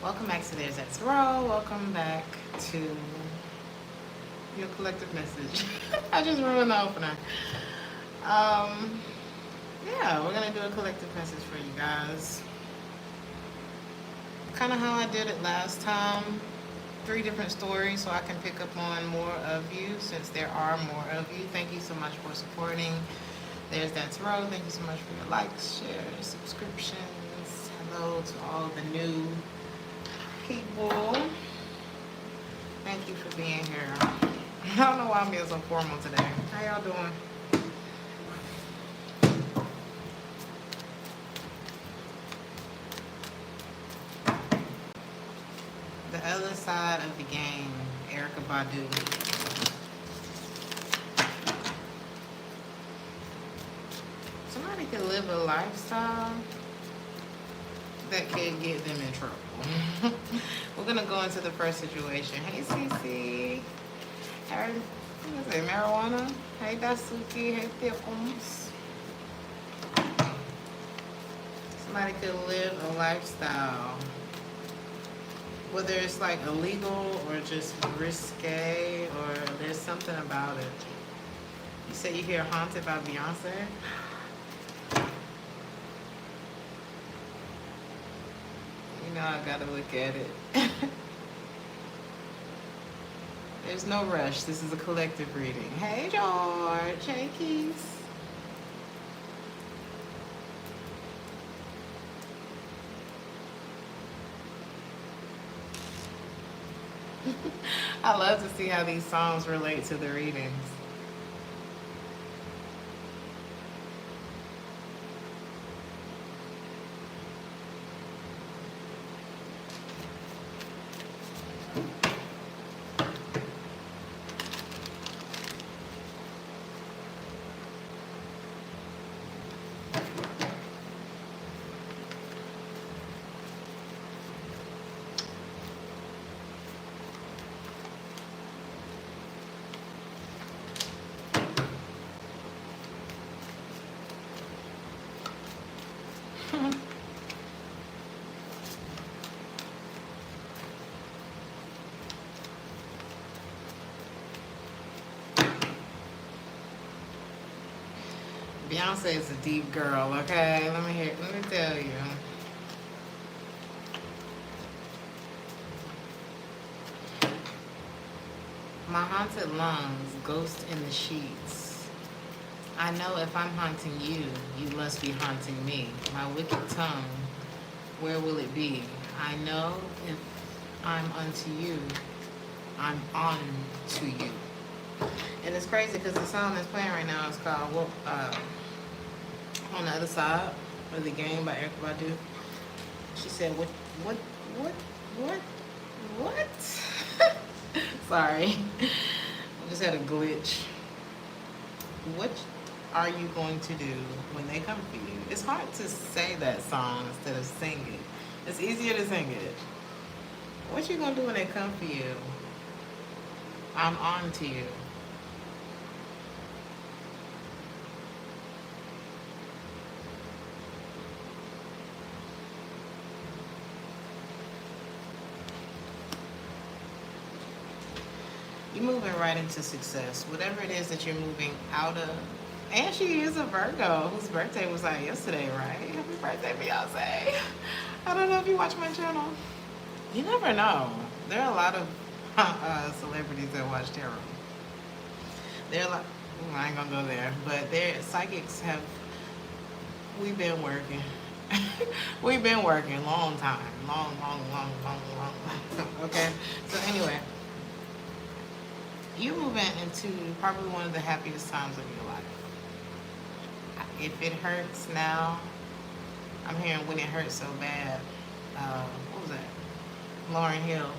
Welcome back to Theresthattarot. Welcome back to your collective message. I just ruined the opener. Yeah, we're gonna do a collective message for you guys. Kind of how I did it last time. 3 different stories so I can pick up on more of you since there are more of you. Thank you so much for supporting. There's that tarot. Thank you so much for your likes, shares, subscriptions. Hello to all the new people. Thank you for being here. I don't know why I'm being so formal today. How y'all doing? The other side of the game, Erica Badu. Somebody can live a lifestyle that could get them in trouble. We're gonna go into the first situation. Hey Cece. Hey, what is it, marijuana? Hey Dasuki. Hey Thickums. Somebody could live a lifestyle, whether it's like illegal or just risque, or there's something about it. You say you hear Haunted by Beyonce? You know I gotta look at it. There's no rush. This is a collective reading. Hey George. Hey Keith. I love to see how these songs relate to the readings. Beyonce is a deep girl, okay? Let me tell you. My haunted lungs, ghost in the sheets. I know if I'm haunting you, you must be haunting me. My wicked tongue, where will it be? I know if I'm unto you, I'm on to you. And it's crazy because the song that's playing right now is called On the Other Side of the Game by Erica Badu. She said, what? Sorry. I just had a glitch. What are you going to do when they come for you? It's hard to say that song instead of sing it. It's easier to sing it. What you gonna do when they come for you? I'm on to you. You're moving right into success. Whatever it is that you're moving out of. And she is a Virgo whose birthday was like yesterday, right? Happy birthday, Beyonce. I don't know if you watch my channel. You never know. There are a lot of celebrities that watch tarot. There are a lot. I ain't gonna go there. But psychics have. We've been working. We've been working long time. Long. Okay? So anyway. You're moving into probably one of the happiest times of your life. If it hurts now, I'm hearing when it hurts so bad. What was that? Lauryn Hill.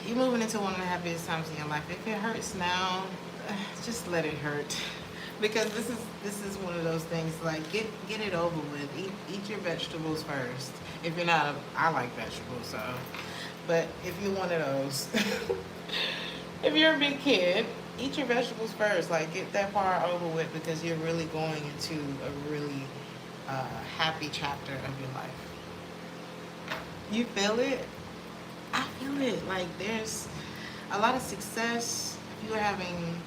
You're moving into one of the happiest times in your life. If it hurts now, just let it hurt. Because this is one of those things like get it over with. Eat your vegetables first. If you're not, I like vegetables, so. But if you're one of those. If you're a big kid, eat your vegetables first. Like, get that part over with because you're really going into a really happy chapter of your life. You feel it? I feel it. Like there's a lot of success. If you're having,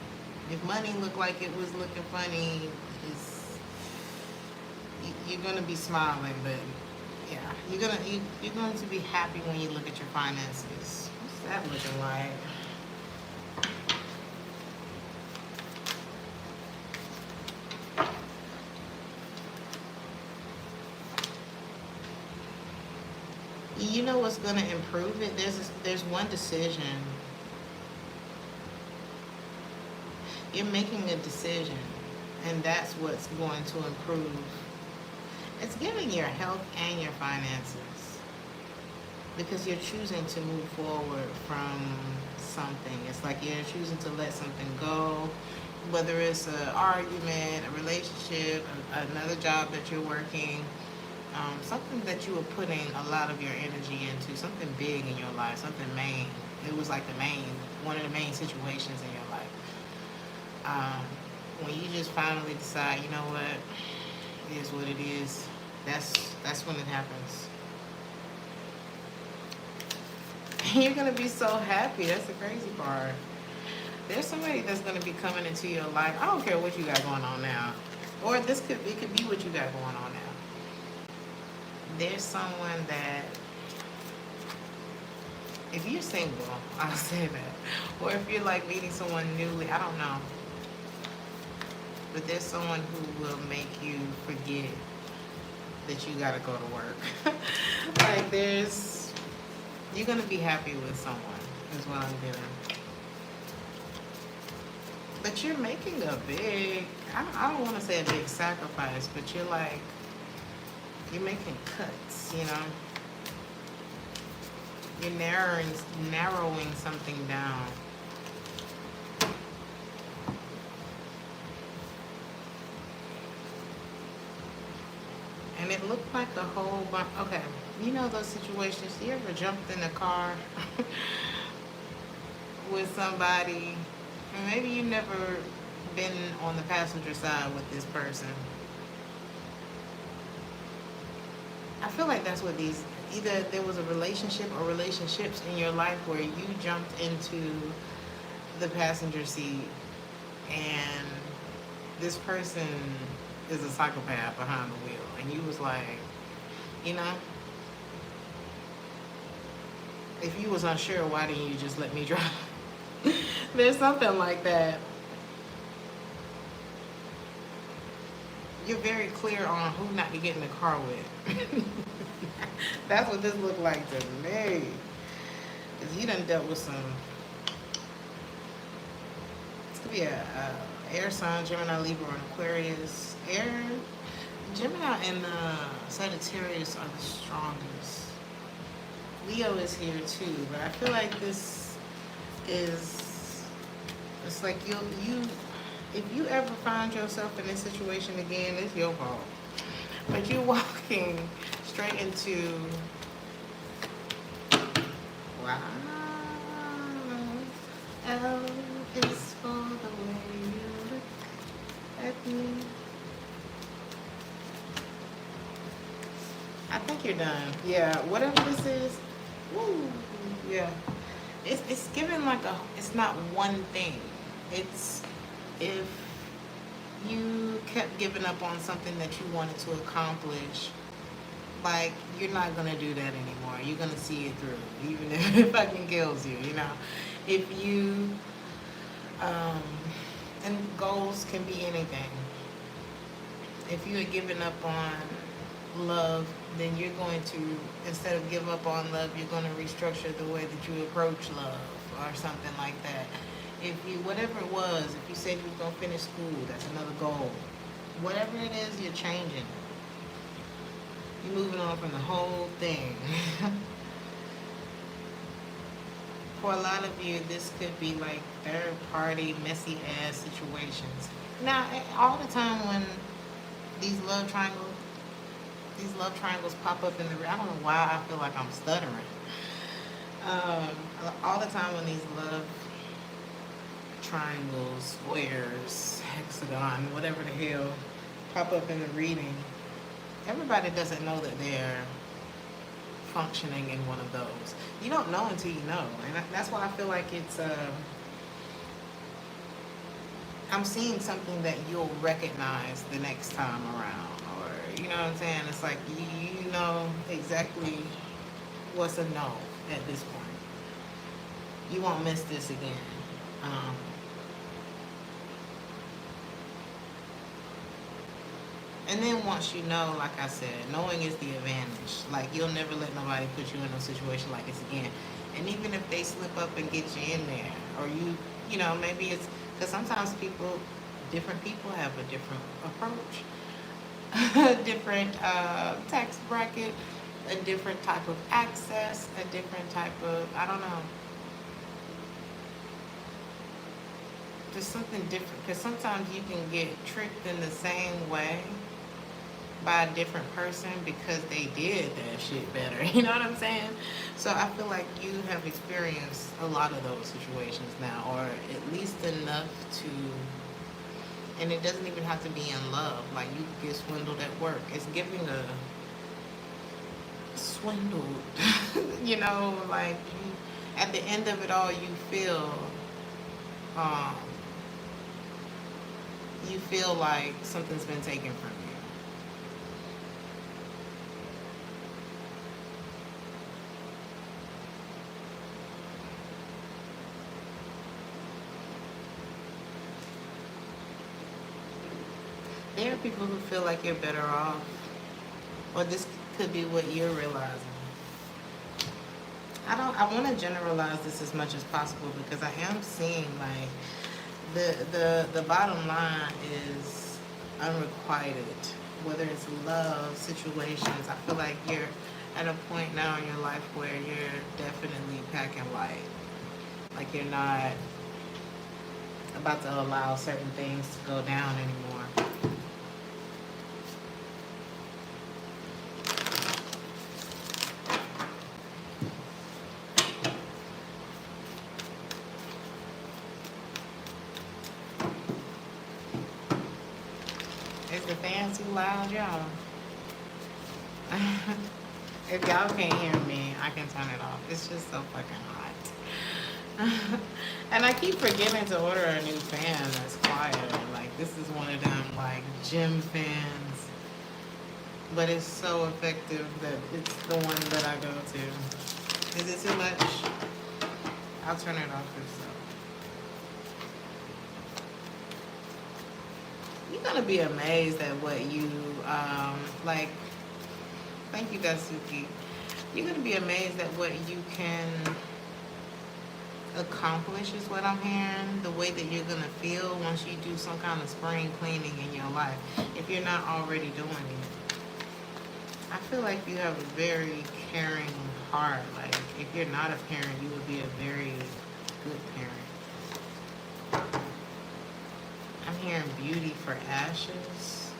if money looked like it was looking funny, it's, you're gonna be smiling, but yeah, you're going to be happy when you look at your finances. What's that looking like? You know what's going to improve it? There's one decision. You're making a decision, and that's what's going to improve. It's giving your health and your finances, because you're choosing to move forward from something. It's like you're choosing to let something go, whether it's an argument, a relationship, another job that you're working. Something that you were putting a lot of your energy into, something big in your life, something main. It was like one of the main situations in your life. When you just finally decide, you know what, it is what it is, that's when it happens. You're going to be so happy. That's the crazy part. There's somebody that's going to be coming into your life. I don't care what you got going on now. Or it could be what you got going on now. There's someone that, if you're single, I'll say that. Or if you're like meeting someone newly, I don't know. But there's someone who will make you forget that you gotta go to work. Like you're gonna be happy with someone, is what I'm getting. But you're making a big, I don't wanna say a big sacrifice, but you're making cuts, you know? You're narrowing something down. And it looked like a whole bunch. Okay, you know those situations, you ever jumped in a car with somebody, and maybe you've never been on the passenger side with this person. I feel like that's what either there was a relationship or relationships in your life where you jumped into the passenger seat and this person is a psychopath behind the wheel, and you was like, you know, if you was unsure, why didn't you just let me drive? There's something like that. You're very clear on who not to get in the car with. That's what this looked like to me. Because you done dealt with some, this could be a air sign, Gemini, Libra, and Aquarius. Gemini and Sagittarius are the strongest. Leo is here too, but I feel like this is, it's like if you ever find yourself in this situation again, it's your fault. But you're walking straight into, wow, L is for the way you look at me. I think you're done. Yeah, whatever this is, woo, yeah. It's given like it's not one thing. It's, if you kept giving up on something that you wanted to accomplish, like, you're not going to do that anymore. You're going to see it through, even if it fucking kills you, you know? If you, and goals can be anything. If you had given up on love, then you're going to, instead of give up on love, you're going to restructure the way that you approach love or something like that. If you, whatever it was, if you said you were going to finish school, that's another goal. Whatever it is, you're changing. You're moving on from the whole thing. For a lot of you, this could be like third party, messy ass situations. Now, all the time when these love triangles pop up in the, I don't know why I feel like I'm stuttering. All the time when these love triangles, squares, hexagon, whatever the hell, pop up in the reading, everybody doesn't know that they're functioning in one of those. You don't know until you know. And that's why I feel like it's, I'm seeing something that you'll recognize the next time around. Or, you know what I'm saying? It's like you know exactly what's a no at this point. You won't miss this again. And then once you know, like I said, knowing is the advantage. Like, you'll never let nobody put you in a situation like this again. And even if they slip up and get you in there, or you know, maybe it's, because sometimes different people have a different approach, a different tax bracket, a different type of access, a different type of, I don't know. Just something different, because sometimes you can get tricked in the same way by a different person because they did that shit better. You know what I'm saying? So I feel like you have experienced a lot of those situations now, or at least enough to, and it doesn't even have to be in love. Like, you get swindled at work. It's giving a swindled, you know, like, at the end of it all, you feel like something's been taken from you. There are people who feel like you're better off, or this could be what you're realizing. I want to generalize this as much as possible because I am seeing, like, the bottom line is unrequited, whether it's love, situations. I feel like you're at a point now in your life where you're definitely packing light. Like, you're not about to allow certain things to go down anymore. Is the fan too loud, y'all? If y'all can't hear me, I can turn it off. It's just so fucking hot. And I keep forgetting to order a new fan that's quieter. Like, this is one of them, like, gym fans. But it's so effective that it's the one that I go to. Is it too much? I'll turn it off if so. You're gonna be amazed at what you like. Thank you, Dasuki. You're gonna be amazed at what you can accomplish, is what I'm hearing. The way that you're gonna feel once you do some kind of spring cleaning in your life, if you're not already doing it. I feel like you have a very caring heart. Like, if you're not a parent, you would be a very good parent. I'm hearing beauty for ashes.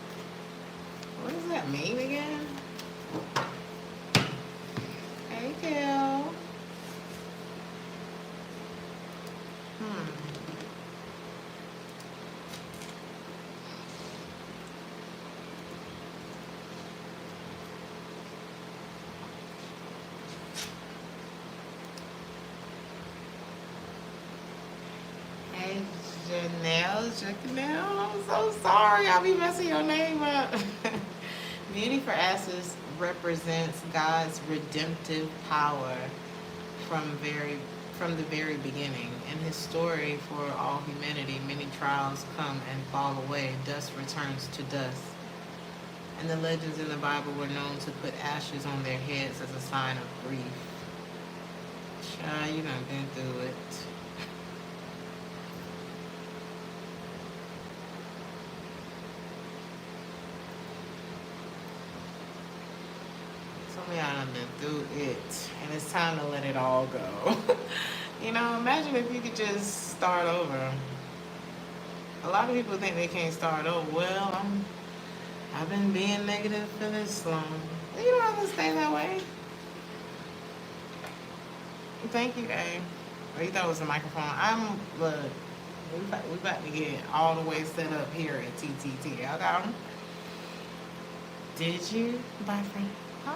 What does that mean again? Hey, Kel. Hey, Janelle, I'm so sorry. I'll be messing your name up. Beauty for ashes represents God's redemptive power from the very beginning. In his story for all humanity, many trials come and fall away. Dust returns to dust. And the legends in the Bible were known to put ashes on their heads as a sign of grief. Child, you done been through it. I done been through it, and it's time to let it all go. You know, imagine if you could just start over. A lot of people think they can't start over. Well, I've been being negative for this long. You don't have to stay that way. Thank you, A. Oh, you thought it was a microphone. Look, we about to get all the way set up here at TTT. Okay? Did you, boyfriend? Huh?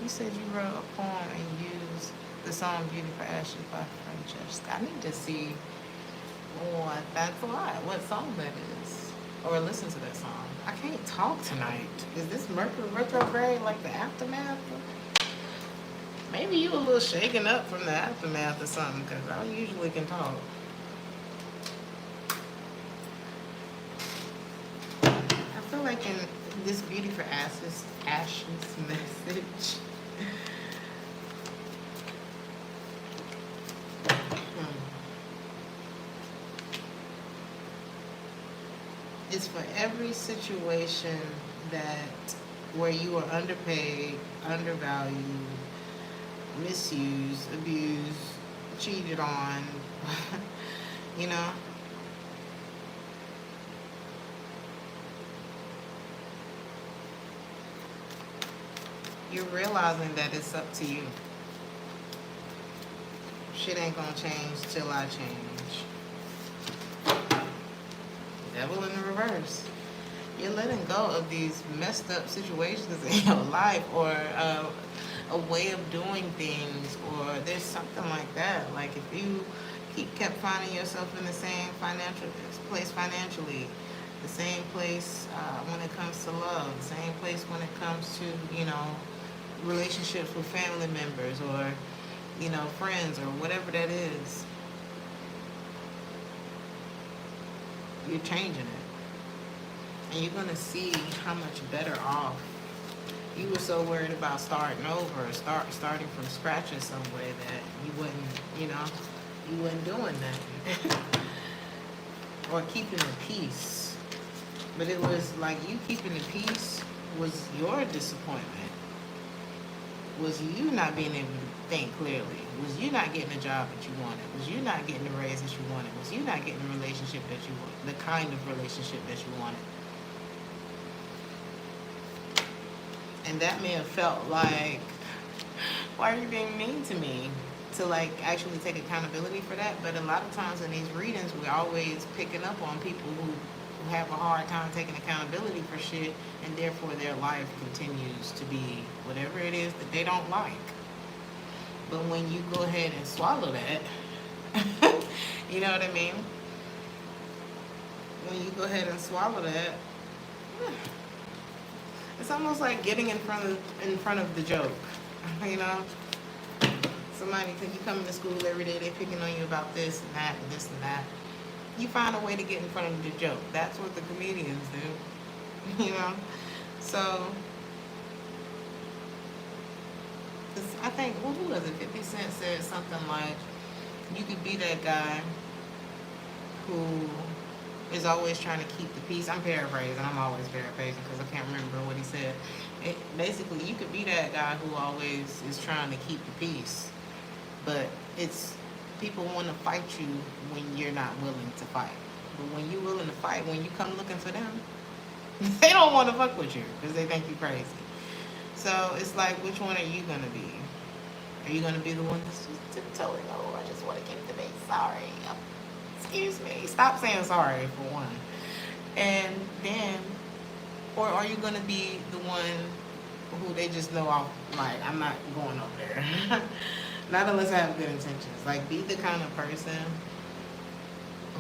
You said you wrote a poem and used the song Beauty for Ashes by Francesca. I need to see what that's like, what song that is. Or listen to that song. I can't talk tonight. Is this Mercury retrograde like the aftermath? Maybe you a little shaken up from the aftermath or something, because I usually can talk. I feel like in this Beauty for Ashes message, it's for every situation that where you are underpaid, undervalued, misused, abused, cheated on, you know. You're realizing that it's up to you. Shit ain't gonna change till I change. Devil in the reverse. You're letting go of these messed up situations in your life, or a way of doing things, or there's something like that. Like if you kept finding yourself in the same place financially, the same place when it comes to love, the same place when it comes to, you know, relationships with family members, or, you know, friends, or whatever that is, you're changing it. And you're going to see how much better off. You were so worried about starting over, starting from scratch in some way, that you wouldn't, you know, you wasn't doing that. Or keeping the peace. But it was like you keeping the peace was your disappointment. Was you not being able to think clearly? Was you not getting the job that you wanted? Was you not getting the raise that you wanted? Was you not getting the relationship that you wanted? The kind of relationship that you wanted? And that may have felt like, why are you being mean to me? To like actually take accountability for that. But a lot of times in these readings, we're always picking up on people who have a hard time taking accountability for shit, and therefore their life continues to be whatever it is that they don't like. But when you go ahead and swallow that, you know what I mean? When you go ahead and swallow that, it's almost like getting in front of the joke, you know? Somebody, because you come to school every day, they're picking on you about this and that and this and that. You find a way to get in front of the joke. That's what the comedians do, you know? So, I think, well, who was it? 50 Cent said something like, you could be that guy who is always trying to keep the peace. I'm paraphrasing. I'm always paraphrasing because I can't remember what he said. Basically, you could be that guy who always is trying to keep the peace. But it's, people want to fight you when you're not willing to fight. But when you're willing to fight, when you come looking for them, they don't want to fuck with you because they think you're crazy. So it's like, which one are you going to be? Are you going to be the one that's just tiptoeing, oh, I just want to get the base, sorry. Excuse me. Stop saying sorry, for one. And then, or are you going to be the one who they just know, like, I'm not going over there. Not unless I have good intentions. Like, be the kind of person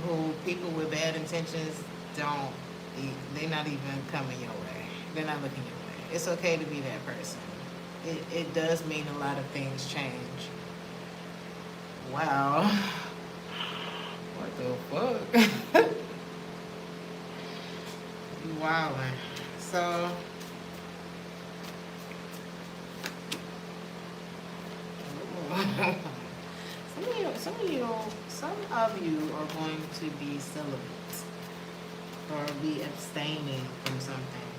who people with bad intentions they're not even coming your way. They're not looking your way. It's okay to be that person. It does mean a lot of things change. Wow. What the fuck? You wildin'. So, some of you are going to be celibate or be abstaining from something.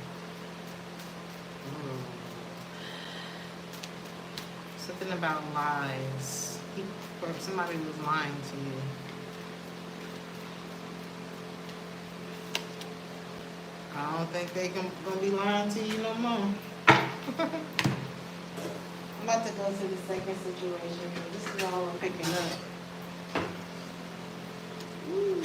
Ooh. Something about lies. Or somebody was lying to you. I don't think they gonna be lying to you no more. I'm about to go to the second situation. This is all I'm picking up. Ooh.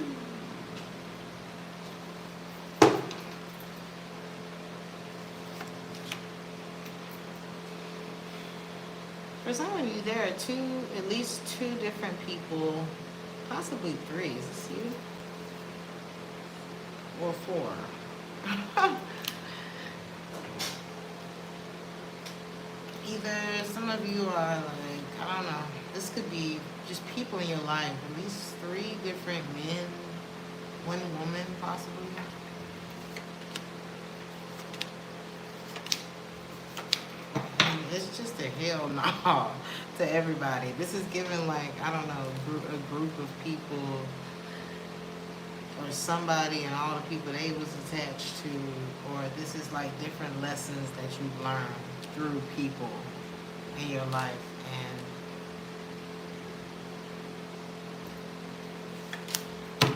For some of you, there are at least two different people, possibly three. Is this you? Or four? Either some of you are like, I don't know, this could be just people in your life. At least three different men, one woman, possibly. It's just a hell no to everybody. This is giving like, I don't know, a group of people or somebody and all the people they was attached to, or this is like different lessons that you've learned through people in your life. And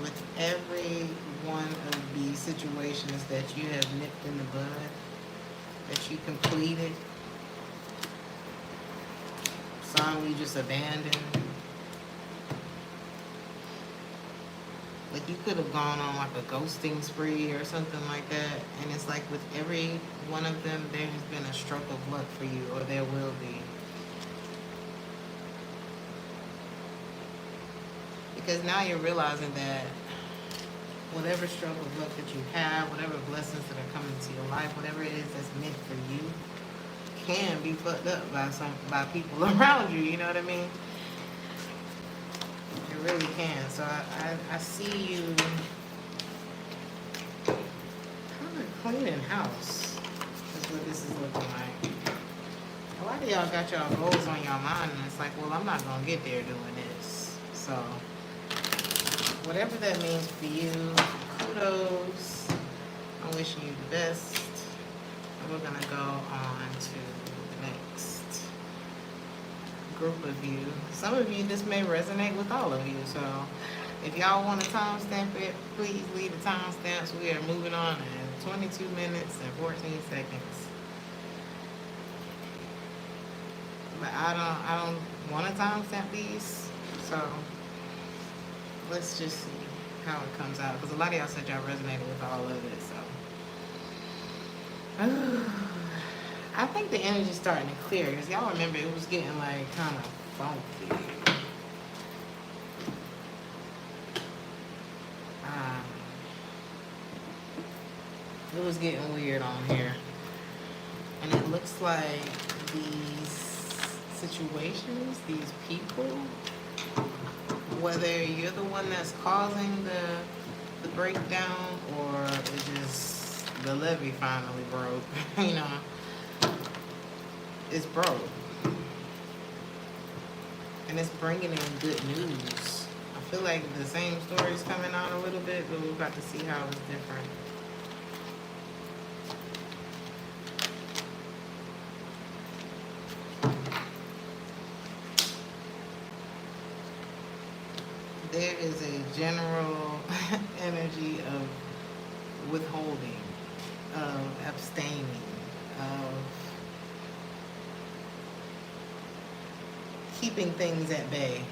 with every one of these situations that you have nipped in the bud, that you completed, some you just abandoned. Like you could have gone on like a ghosting spree or something like that, and it's like with every one of them there has been a stroke of luck for you, or there will be. Because now you're realizing that whatever stroke of luck that you have, whatever blessings that are coming to your life, whatever it is that's meant for you, can be fucked up by people around you, you know what I mean? It really can. So I see you kind of cleaning house. That's what this is looking like. A lot of y'all got y'all goals on your mind, and it's like, well, I'm not gonna get there doing this. So whatever that means for you, kudos. I'm wishing you the best. And we're gonna go on to the next group of you. Some of you, this may resonate with all of you. So if y'all want to timestamp it, please leave the timestamps. We are moving on in 22 minutes and 14 seconds. But I don't want to timestamp these, so let's just see how it comes out, because a lot of y'all said y'all resonated with all of it. So I think the energy's starting to clear, because y'all remember it was getting like kind of funky. It was getting weird on here, and it looks like these situations, these people, whether you're the one that's causing the breakdown, or it just the levee finally broke, you know, it's broke, and it's bringing in good news. I feel like the same story's coming out a little bit, but we're about to see how it's different. There is a general energy of withholding, of abstaining, of keeping things at bay.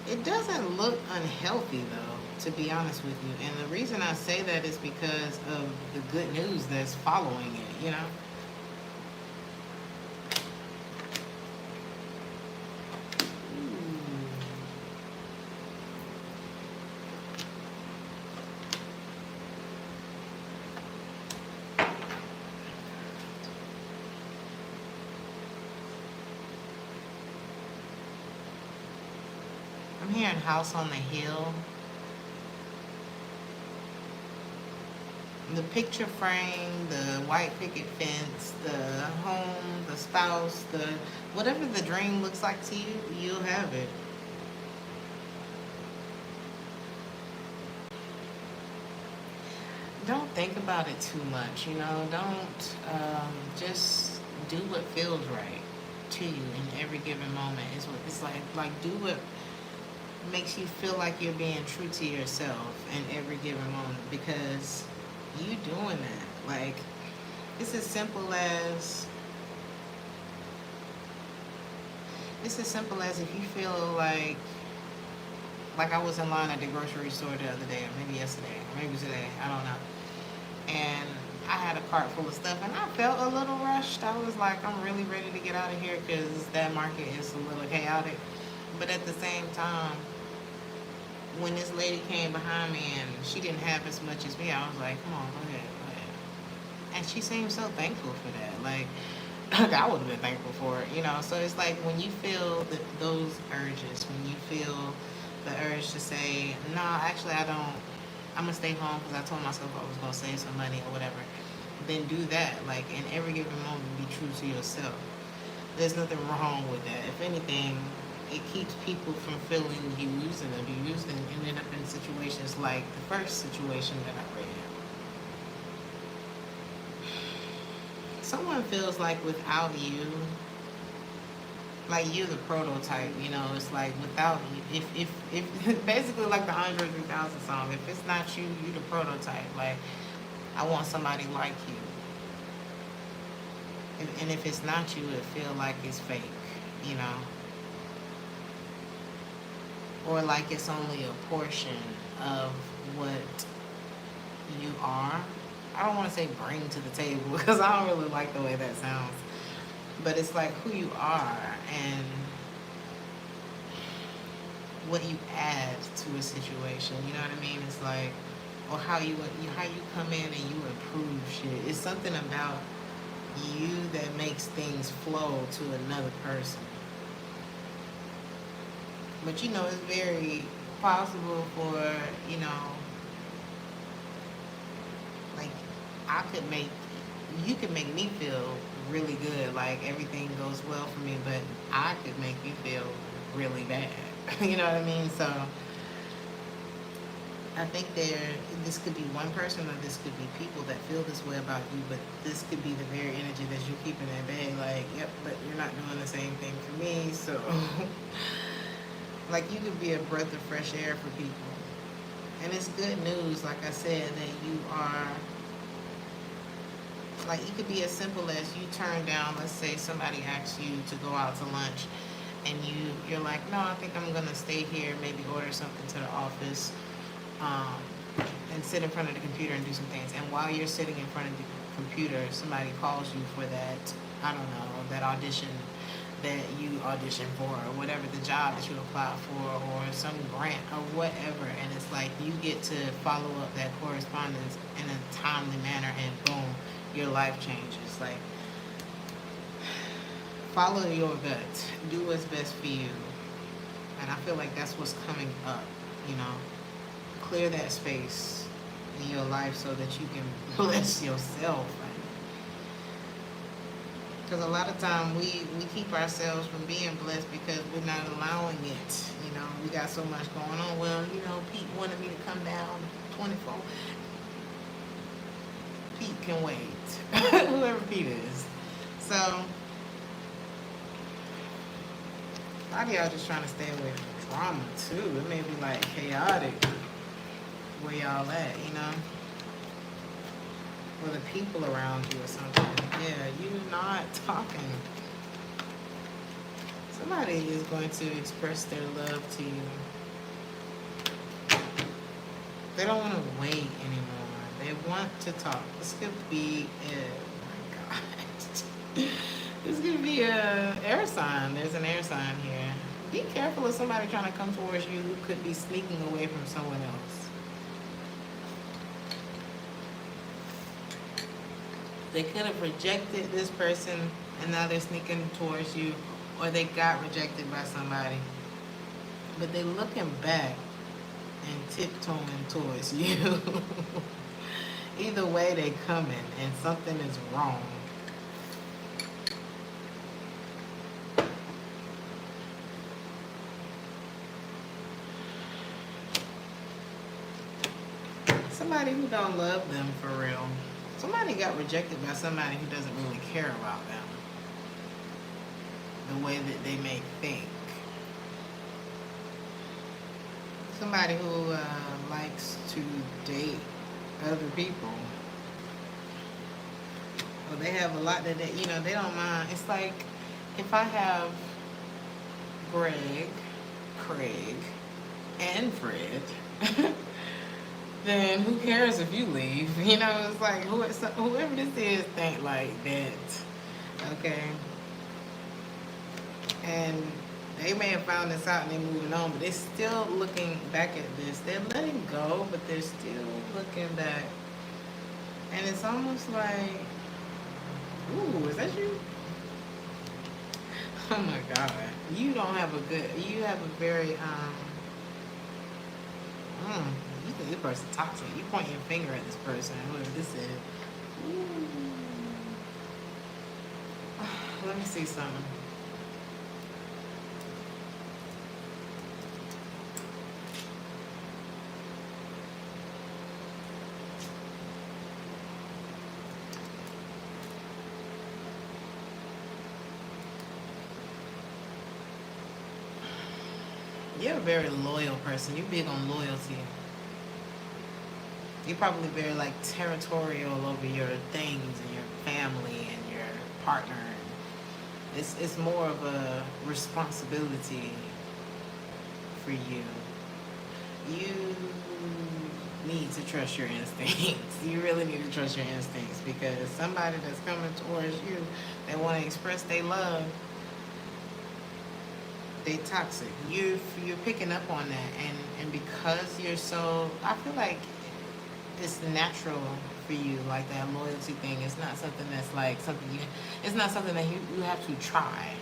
It doesn't look unhealthy though, to be honest with you. And the reason I say that is because of the good news that's following it, you know? I'm hearing house on the hill. The picture frame, the white picket fence, the home, the spouse, whatever the dream looks like to you, you'll have it. Don't think about it too much, you know. Don't just do what feels right to you in every given moment. Is what it's like do what makes you feel like you're being true to yourself in every given moment, because you doing that. Like, it's as simple as if you feel like I was in line at the grocery store the other day, or maybe yesterday, or maybe today, I don't know, and I had a cart full of stuff, and I felt a little rushed. I was like, I'm really ready to get out of here because that market is a little chaotic. But at the same time, when this lady came behind me and she didn't have as much as me, I was like, come on, go ahead, go ahead. And she seemed so thankful for that. Like, I would have been thankful for it, you know. So it's like when you feel those urges, when you feel the urge to say, no, actually I don't, I'm going to stay home because I told myself I was going to save some money or whatever, then do that. Like, in every given moment, be true to yourself. There's nothing wrong with that. If anything, it keeps people from feeling used and abused and ended up in situations like the first situation that I read. Someone feels like without you, like you're the prototype, you know, it's like without you, if basically like the Andre 3000 song, if it's not you, you're the prototype. Like, I want somebody like you. And if it's not you, it feel like it's fake, you know. Or like it's only a portion of what you are. I don't want to say bring to the table because I don't really like the way that sounds. But it's like who you are and what you add to a situation. You know what I mean? It's like, or how you come in and you improve shit. It's something about you that makes things flow to another person. But you know, it's very possible for, you know, like you could make me feel really good, like everything goes well for me, but I could make you feel really bad. You know what I mean? So I think this could be one person or this could be people that feel this way about you, but this could be the very energy that you're keeping at bay. Like, yep, but you're not doing the same thing for me, so like you could be a breath of fresh air for people. And it's good news, like I said, that you are, like it could be as simple as you turn down, let's say somebody asks you to go out to lunch and you're like, no, I think I'm gonna stay here, maybe order something to the office, and sit in front of the computer and do some things. And while you're sitting in front of the computer, somebody calls you for that, I don't know, that audition that you audition for, or whatever the job that you apply for, or some grant or whatever, and it's like you get to follow up that correspondence in a timely manner, and boom, your life changes. Like, follow your gut, do what's best for you. And I feel like that's what's coming up, you know. Clear that space in your life so that you can bless yourself. Because a lot of time we keep ourselves from being blessed because we're not allowing it. You know, we got so much going on. Well, you know, Pete wanted me to come down 24. Pete can wait. Whoever Pete is. So, a lot of y'all just trying to stay away from drama too. It may be like chaotic where y'all at, you know? Or the people around you or something. Yeah, you're not talking. Somebody is going to express their love to you. They don't want to wait anymore. They want to talk. This could be oh my God. This could be a air sign. There's an air sign here. Be careful of somebody trying to come towards you who could be sneaking away from someone else. They could have rejected this person and now they're sneaking towards you, or they got rejected by somebody. But they're looking back and tiptoeing towards you. Either way, they coming and something is wrong. Somebody who don't love them for real. Somebody got rejected by somebody who doesn't really care about them the way that they may think. Somebody who likes to date other people. Well, they have a lot that they, you know, they don't mind. It's like if I have Greg, Craig, and Fred, then who cares if you leave? You know, it's like whoever this is think like that. Okay. And they may have found this out and they're moving on, but they're still looking back at this. They're letting go, but they're still looking back. And it's almost like, ooh, is that you? Oh my God. You don't have you have a very, you think this person's toxic. You point your finger at this person, whoever this is. Ooh. Let me see something. You're a very loyal person. You're big on loyalty. You're probably very like territorial over your things and your family and your partner. It's more of a responsibility for you. You need to trust your instincts. You really need to trust your instincts, because somebody that's coming towards you, they want to express their love, they toxic. You're picking up on that, and because you're so, I feel like it's natural for you, like that loyalty thing. It's not something that's like something it's not something that you have to try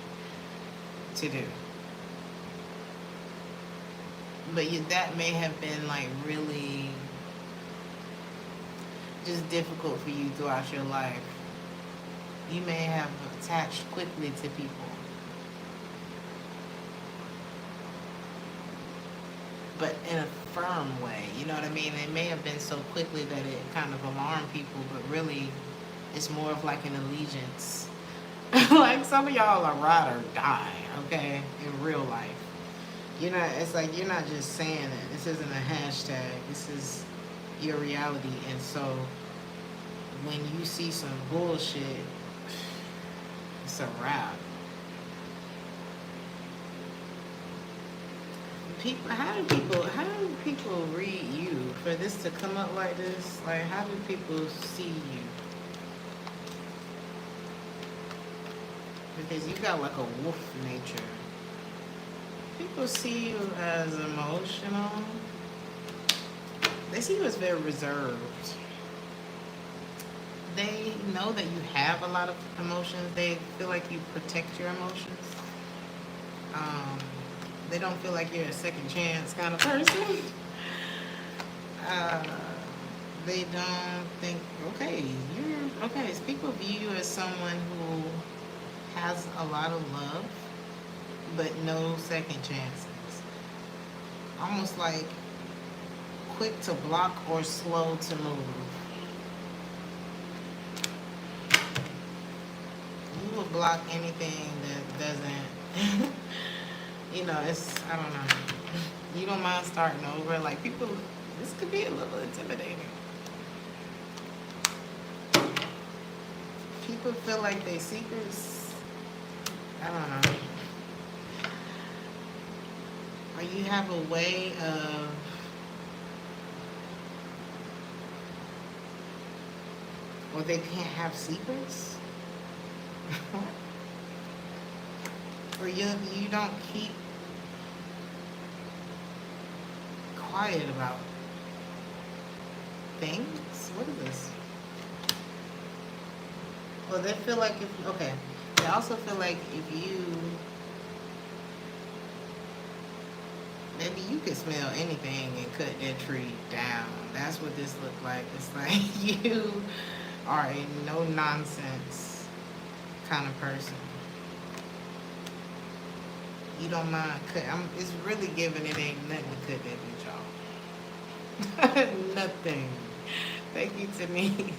to do. But that may have been like really just difficult for you throughout your life. You may have attached quickly to people. But in a firm way, you know what I mean? It may have been so quickly that it kind of alarmed people, but really it's more of like an allegiance. Like some of y'all are ride or die, okay, in real life. It's like you're not just saying it. This isn't a hashtag. This is your reality. And so when you see some bullshit, it's a wrap. How do people read you for this to come up like this? Like, how do people see you? Because you got like a wolf nature. People see you as emotional. They see you as very reserved. They know that you have a lot of emotions. They feel like you protect your emotions. They don't feel like you're a second chance kind of person. They don't think, okay. So people view you as someone who has a lot of love, but no second chances. Almost like quick to block or slow to move. You will block anything that doesn't... I don't know. You don't mind starting over. Like, people, this could be a little intimidating. People feel like they secrets. I don't know. Or you have a way of or they can't have secrets. Or you don't keep quiet about things. What is this? Well, they feel like they also feel like if you, maybe you could smell anything and cut that tree down. That's what this looked like. It's like you are a no nonsense kind of person. You don't mind cut. It's really giving it ain't nothing to cut that bitch off. Nothing. Thank you, Denise.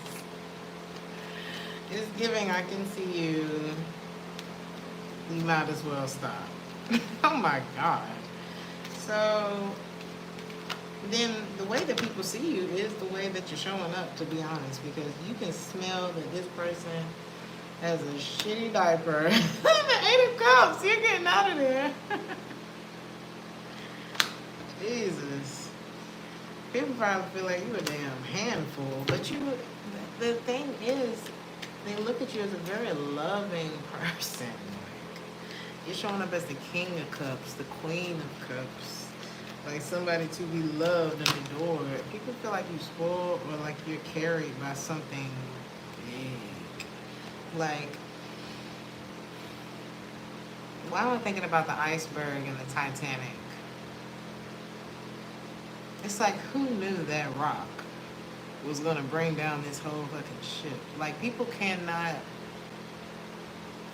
It's giving I can see you. You might as well stop. Oh my God. So then the way that people see you is the way that you're showing up, to be honest, because you can smell that this person has a shitty diaper. The 8 of Cups, you're getting out of there. Jesus. People probably feel like you a damn handful, but the thing is, they look at you as a very loving person. Like, you're showing up as the king of cups, the queen of cups, like somebody to be loved and adored. People feel like you spoiled or like you're carried by something big. Like, why am I thinking about the iceberg and the Titanic? It's like, who knew that rock was going to bring down this whole fucking ship? Like, people cannot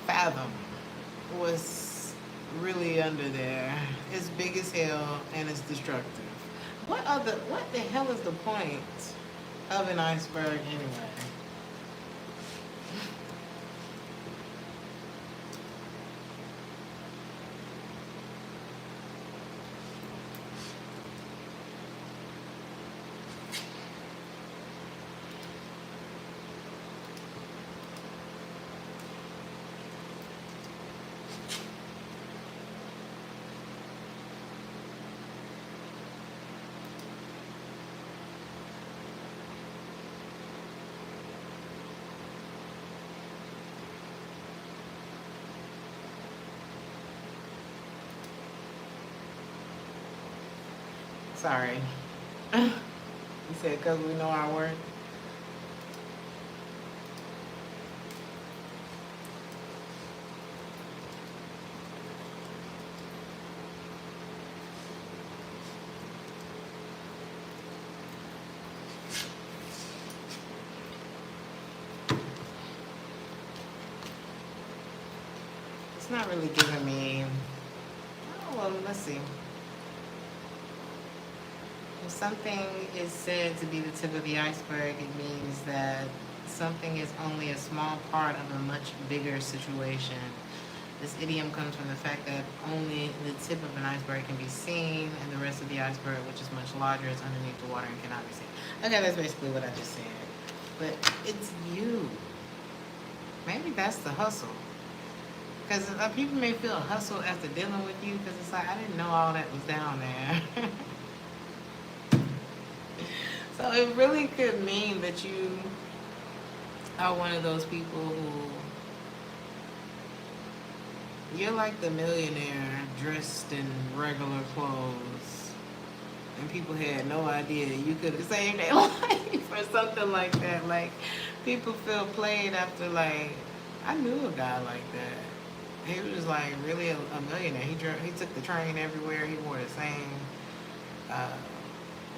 fathom what's really under there. It's big as hell and it's destructive. What the hell is the point of an iceberg anyway? Sorry. You said because we know our worth? It's not really giving me... Oh, well, let's see. If something is said to be the tip of the iceberg, it means that something is only a small part of a much bigger situation. This idiom comes from the fact that only the tip of an iceberg can be seen, and the rest of the iceberg, which is much larger, is underneath the water and cannot be seen. Okay, that's basically what I just said. But it's you. Maybe that's the hustle. Because people may feel a hustle after dealing with you, because it's like, I didn't know all that was down there. So it really could mean that you are one of those people who, you're like the millionaire dressed in regular clothes, and people had no idea you could have saved their life or something like that. Like, people feel played after, like, I knew a guy like that. He was like really a millionaire. He took the train everywhere. He wore the same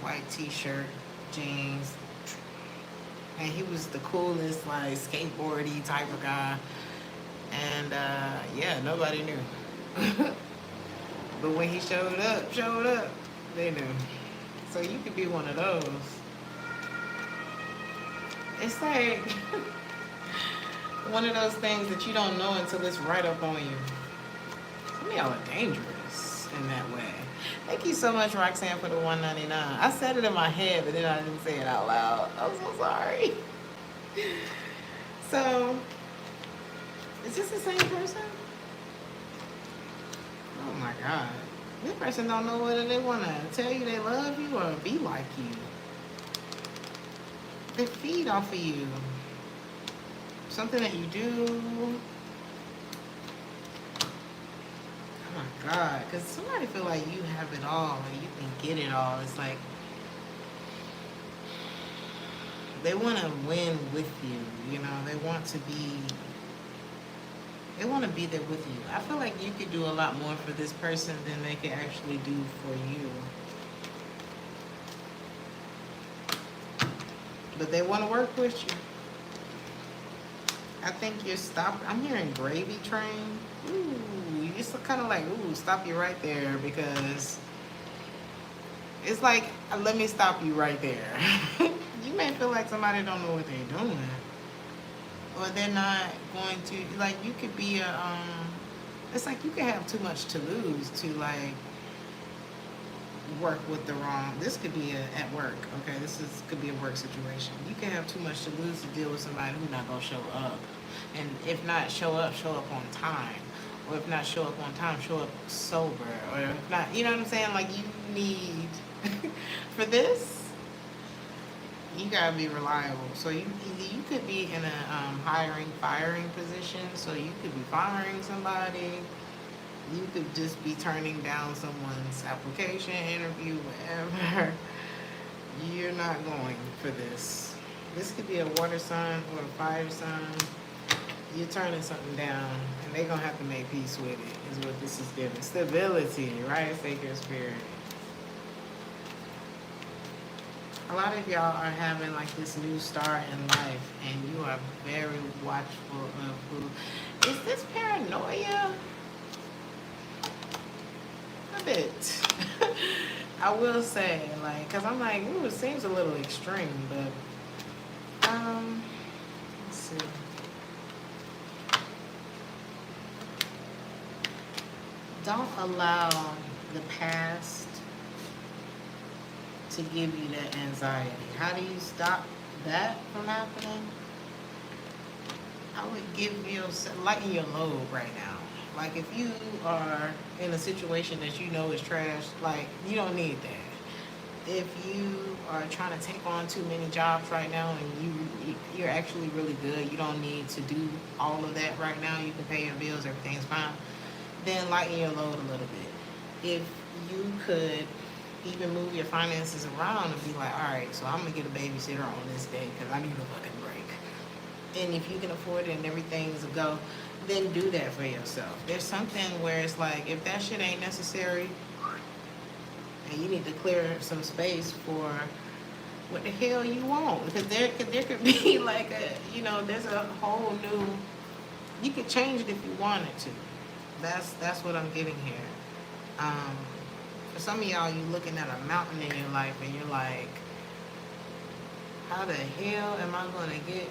white t-shirt, jeans, and he was the coolest, like, skateboardy type of guy. And yeah, nobody knew. But when he showed up, they knew. So you could be one of those. It's like one of those things that you don't know until it's right up on you. Some of y'all are dangerous in that way. Thank you so much, Roxanne, for the $1.99. I said it in my head, but then I didn't say it out loud. I'm so sorry. So, is this the same person? Oh my God. This person don't know whether they want to tell you they love you or be like you. They feed off of you. Something that you do. Oh my God. Because somebody feel like you have it all and you can get it all. It's like they want to win with you. You know, they want to be there with you. I feel like you could do a lot more for this person than they could actually do for you. But they want to work with you. I think you're stopped. I'm hearing gravy train. Ooh, it's kind of like, ooh, stop you right there, because it's like, let me stop you right there. You may feel like somebody don't know what they're doing, or they're not going to, like, you could be it's like you could have too much to lose to, like, work with the wrong, this could be at work, okay, could be a work situation. You can have too much to lose to deal with somebody who's not going to show up. And if not show up on time. Or if not show up on time, show up sober. Or if not, you know what I'm saying? Like, you need, for this, You gotta be reliable. So you could be in a firing position. So you could be firing somebody. You could just be turning down someone's application, interview, whatever. You're not going for this. This could be a water sign or a fire sign. You're turning something down, and they're gonna have to make peace with it. Is what this is giving. Stability, right? Sacred spirit. A lot of y'all are having like this new start in life, and you are very watchful of who. Is this paranoia? A bit. I will say, like, cause I'm like, ooh, it seems a little extreme, but let's see. Don't allow the past to give you that anxiety. How do you stop that from happening? I would give you, lighten your load right now. Like if you are in a situation that you know is trash, like you don't need that. If you are trying to take on too many jobs right now and you're actually really good, you don't need to do all of that right now. You can pay your bills, everything's fine. Then lighten your load a little bit. If you could even move your finances around and be like, all right, so I'm gonna get a babysitter on this day because I need a fucking break. And if you can afford it and everything's a go, then do that for yourself. There's something where it's like, if that shit ain't necessary and you need to clear some space for what the hell you want, because there could be like there's a whole new, you could change it if you wanted to. That's what I'm getting here. For some of y'all, you looking at a mountain in your life and you're like, how the hell am I going to get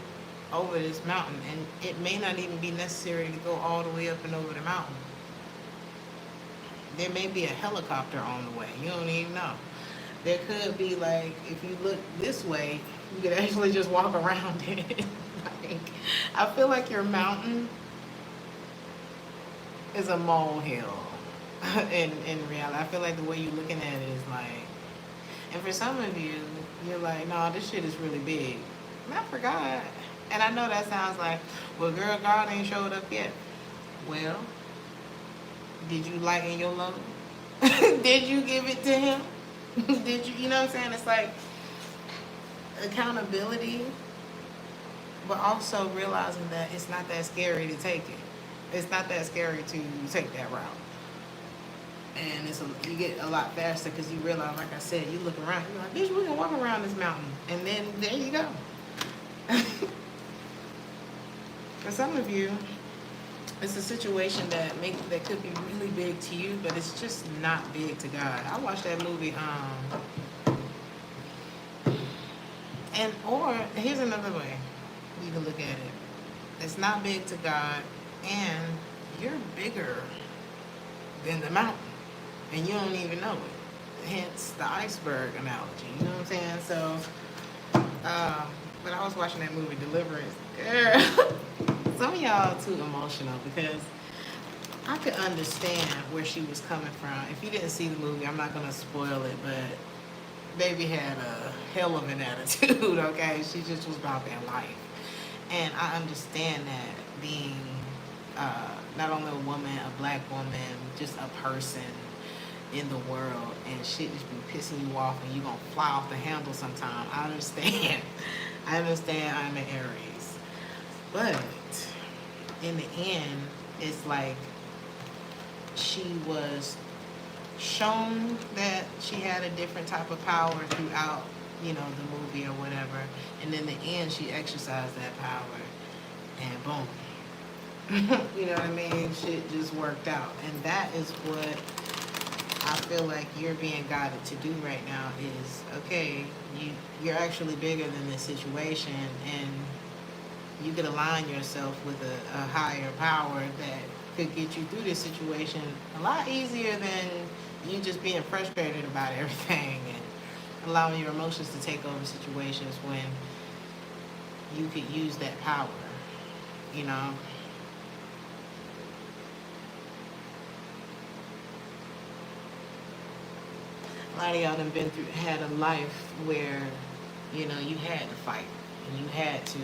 over this mountain? And it may not even be necessary to go all the way up and over the mountain. There may be a helicopter on the way. You don't even know. There could be, like, if you look this way, you could actually just walk around it. Like, I feel like your mountain is a molehill. in reality, I feel like the way you're looking at it is like, and for some of you, you're like, no, this shit is really big. Not for God. And I know that sounds like, well, girl, God ain't showed up yet. Well, did you lighten your load? Did you give it to him? Did you know what I'm saying? It's like accountability, but also realizing that it's not that scary to take it. It's not that scary to take that route. And you get a lot faster because you realize, like I said, you look around, you're like, bitch, we can walk around this mountain. And then there you go. For some of you, it's a situation that could be really big to you, but it's just not big to God. I watched that movie, or here's another way you can look at it. It's not big to God, and you're bigger than the mountain. And you don't even know it. Hence the iceberg analogy. You know what I'm saying? So, but I was watching that movie, Deliverance. Girl, some of y'all too emotional because I could understand where she was coming from. If you didn't see the movie, I'm not going to spoil it, but baby had a hell of an attitude, okay? She just was about that life. And I understand that being not only a woman, a black woman, just a person in the world, and shit just be pissing you off and you gonna fly off the handle sometime. I understand. I understand I'm an Aries. But in the end, it's like she was shown that she had a different type of power throughout, the movie or whatever. And in the end, she exercised that power. And boom. You know what I mean? Shit just worked out. And that is what I feel like you're being guided to do right now is, okay, you're actually bigger than this situation, and you could align yourself with a higher power that could get you through this situation a lot easier than you just being frustrated about everything and allowing your emotions to take over situations when you could use that power, A lot of y'all done had a life where You know, you had to fight, and you had to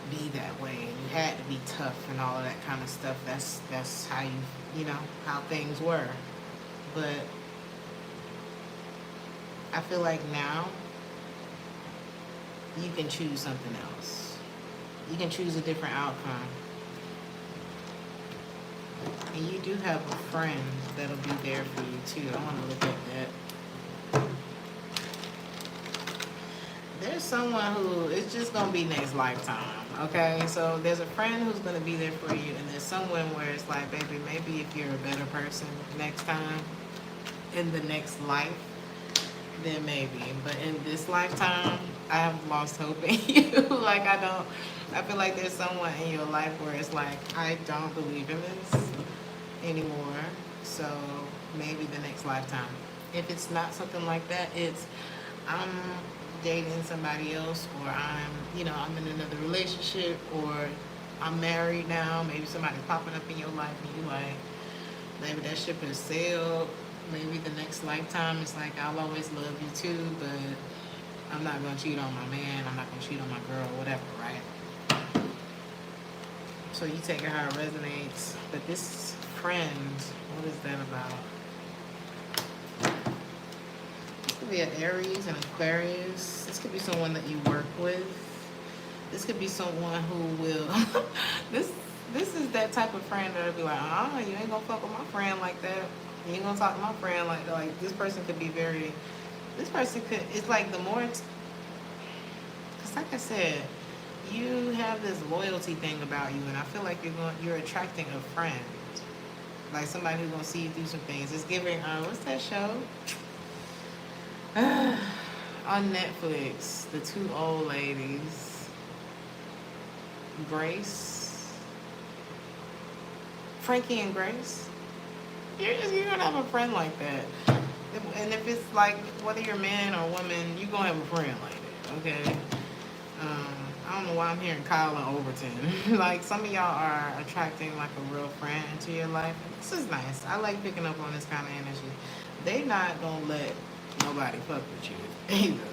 be that way, and you had to be tough and all of that kind of stuff. That's how you know, how things were. But I feel like now you can choose something else. You can choose a different outcome. And you do have a friend that'll be there for you too. I want to look at that. There's someone who it's just going to be next lifetime, okay? So there's a friend who's going to be there for you, and there's someone where it's like, baby, maybe if you're a better person next time, in the next life, then maybe. But in this lifetime, I have lost hope in you. Like, I feel like there's someone in your life where it's like, I don't believe in this anymore. So maybe the next lifetime. If it's not something like that, it's I'm dating somebody else, or I'm in another relationship, or I'm married now. Maybe somebody's popping up in your life and you like, maybe that ship has sailed. Maybe the next lifetime it's like, I'll always love you too, but I'm not going to cheat on my man. I'm not going to cheat on my girl, whatever, right? So you take it how it resonates. But this friend, what is that about? This could be an Aries, an Aquarius. This could be someone that you work with. This could be someone who will... This is that type of friend that'll be like, you ain't gonna fuck with my friend like that. You ain't gonna talk to my friend like that. Like, this person could be very... This person could... It's like the more... Because like I said, you have this loyalty thing about you, and I feel like you're attracting a friend. Like somebody who's gonna see you through some things. It's giving, what's that show? On Netflix, the two old ladies. Grace. Frankie and Grace. You're gonna have a friend like that. And if it's like, whether you're man or woman, you're gonna have a friend like that, okay? I don't know why I'm hearing Kyle and Overton. Like, some of y'all are attracting like a real friend into your life. This is nice. I like picking up on this kind of energy. They not gonna let nobody fuck with you either.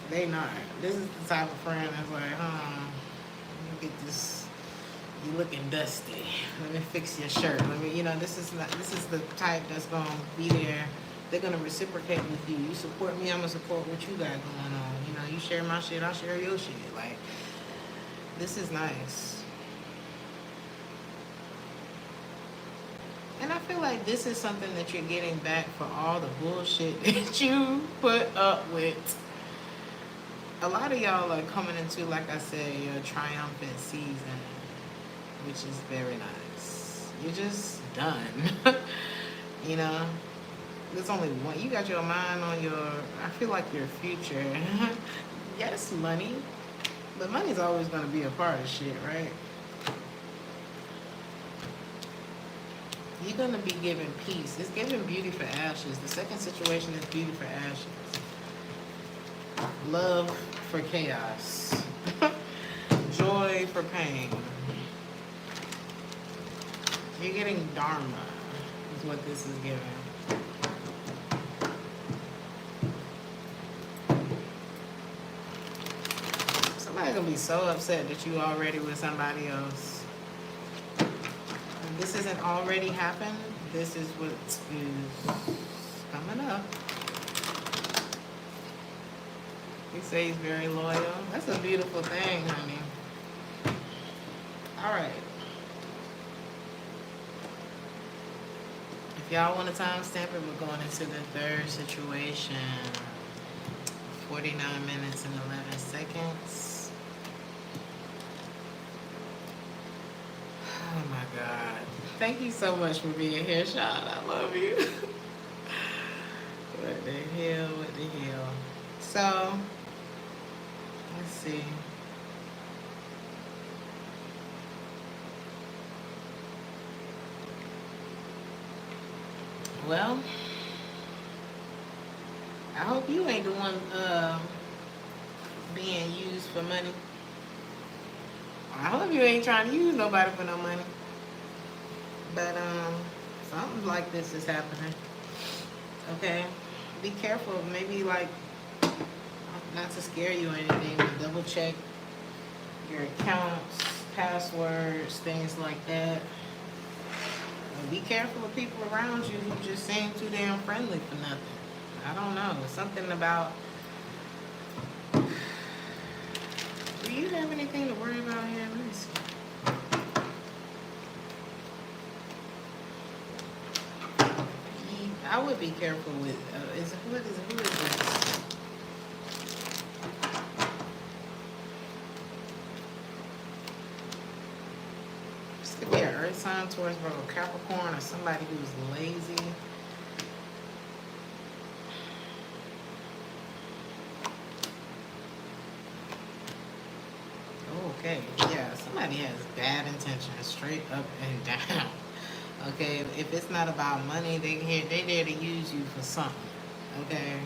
They not. This is the type of friend that's like, look at this. You looking dusty. Let me fix your shirt. This is the type that's gonna be there. They're gonna reciprocate with you. You support me, I'm gonna support what you got going on. You share my shit, I'll share your shit. Like, this is nice. And I feel like this is something that you're getting back for all the bullshit that you put up with. A lot of y'all are coming into, like I said, your triumphant season, which is very nice. You're just done. There's only one. You got your mind on I feel like your future. Yes, money. But money's always going to be a part of shit, right? You're going to be given peace. It's giving beauty for ashes. The second situation is beauty for ashes. Love for chaos. Joy for pain. You're getting dharma is what this is giving. Somebody's gonna be so upset that you already with somebody else. If this isn't already happened, this is what is coming up. He says he's very loyal. That's a beautiful thing, honey. All right. If y'all want to timestamp it, we're going into the third situation. 49 minutes and 11 seconds. Oh my God. Thank you so much for being here, Sean. I love you. What the hell? What the hell? So, let's see. Well, I hope you ain't the one being used for money. I hope you ain't trying to use nobody for no money. But something like this is happening. Okay? Be careful. Maybe like not to scare you or anything, but double check your accounts, passwords, things like that. And be careful of people around you who just seem too damn friendly for nothing. I don't know. Something about... Do you have anything to worry about here? Let me see. I would be careful with... who is this? This could be an earth sign, Taurus, Virgo, Capricorn, or somebody who's lazy. Okay, yeah, somebody has bad intentions, straight up and down. Okay, if it's not about money, they there to use you for something. Okay,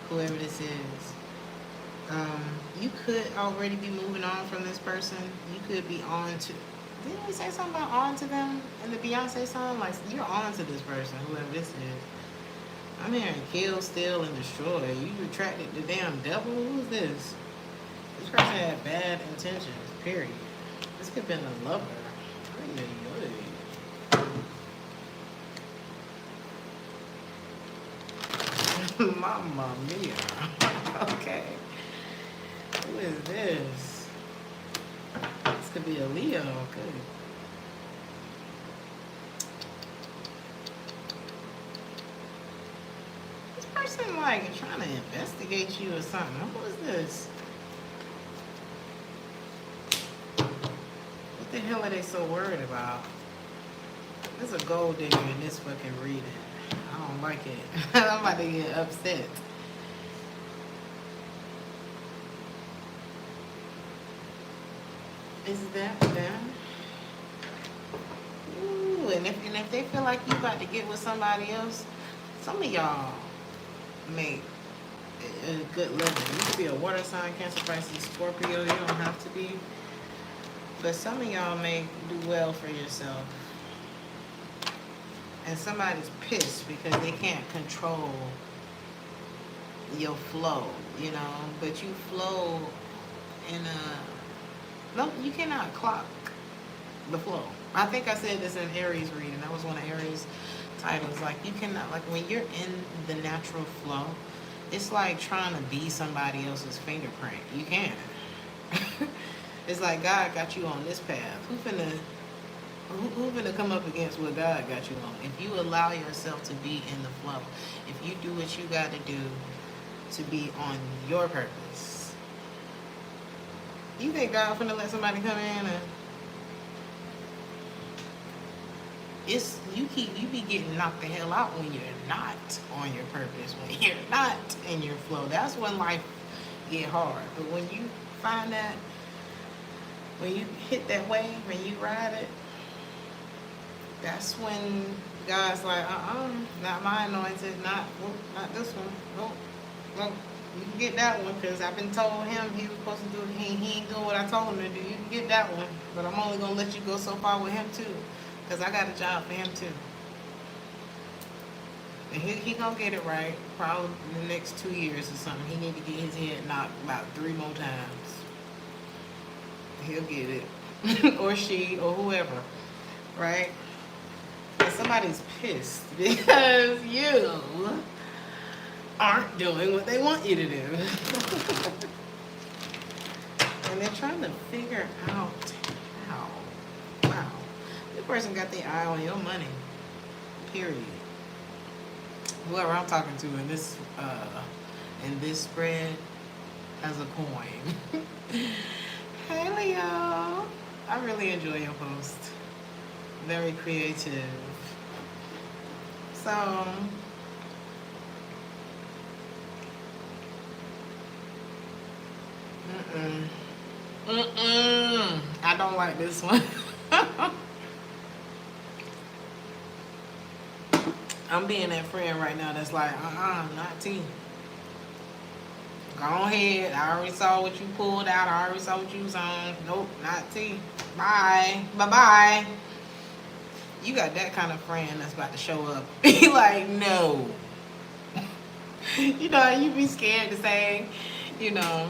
whoever this is, you could already be moving on from this person. You could be on to... Didn't we say something about on to them in the Beyonce song? Like, you're on to this person, whoever this is. I'm hearing kill, steal, and destroy. You attracted the damn devil? Who's this? This person had bad intentions, period. This could have been a lover. Mamma mia. Okay. Who is this? This could be a Leo. Okay. This person like trying to investigate you or something. Who is this? What the hell are they so worried about? There's a gold digger in this fucking reading. I don't like it. I'm about to get upset. Is that them? Ooh, and if they feel like you about to get with somebody else, some of y'all make a good living. You could be a water sign, Cancer, Pisces, Scorpio. You don't have to be. But some of y'all may do well for yourself. And somebody's pissed because they can't control your flow, you know. But you flow in a... No, you cannot clock the flow. I think I said this in Aries reading. That was one of Aries' titles. Like, you cannot... Like, when you're in the natural flow, it's like trying to be somebody else's fingerprint. You can't. It's like God got you on this path. Who finna come up against what God got you on? If you allow yourself to be in the flow, if you do what you got to do to be on your purpose, you think God finna let somebody come in and you be getting knocked the hell out when you're not on your purpose, when you're not in your flow. That's when life get hard. But when you find that, when you hit that wave and you ride it, that's when God's like, not my anointed, not this one. Nope. You can get that one because I've been told him he was supposed to do it. He ain't doing what I told him to do. You can get that one, but I'm only going to let you go so far with him too because I got a job for him too. And he going to get it right probably in the next 2 years or something. He need to get his head knocked about 3 more times. He'll get it. Or she or whoever, right? And somebody's pissed because you aren't doing what they want you to do. And they're trying to figure out how. Wow. This person got their eye on your money. Period. Whoever I'm talking to in this spread has a coin. Hey Leo. I really enjoy your post. Very creative. So, I don't like this one. I'm being that friend right now that's like, not T. Go ahead. I already saw what you pulled out. I already saw what you was on. Nope, not T. Bye. Bye-bye. You got that kind of friend that's about to show up. Like, no. You know, you be scared to say, You know,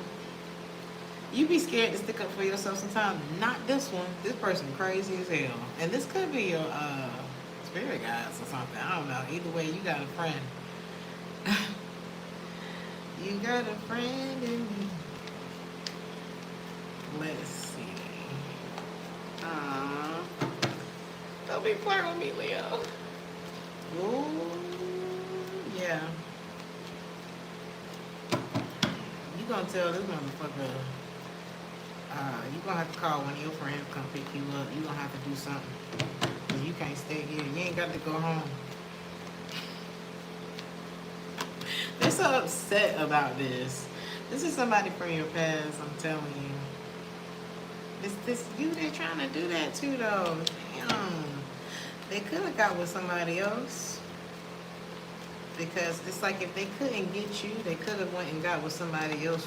you be scared to stick up for yourself sometimes. Not this one. This person crazy as hell. And this could be your spirit guides or something. I don't know. Either way, you got a friend. You got a friend in me. Let's see. Don't be flirting with me, Leo. Ooh, yeah. You gonna tell this motherfucker, you gonna have to call one of your friends to come pick you up. You gonna have to do something. Cause you can't stay here. You ain't got to go home. They're so upset about this. This is somebody from your past, I'm telling you. This you, they're trying to do that too, though. Damn. They could have got with somebody else. Because it's like if they couldn't get you, they could have went and got with somebody else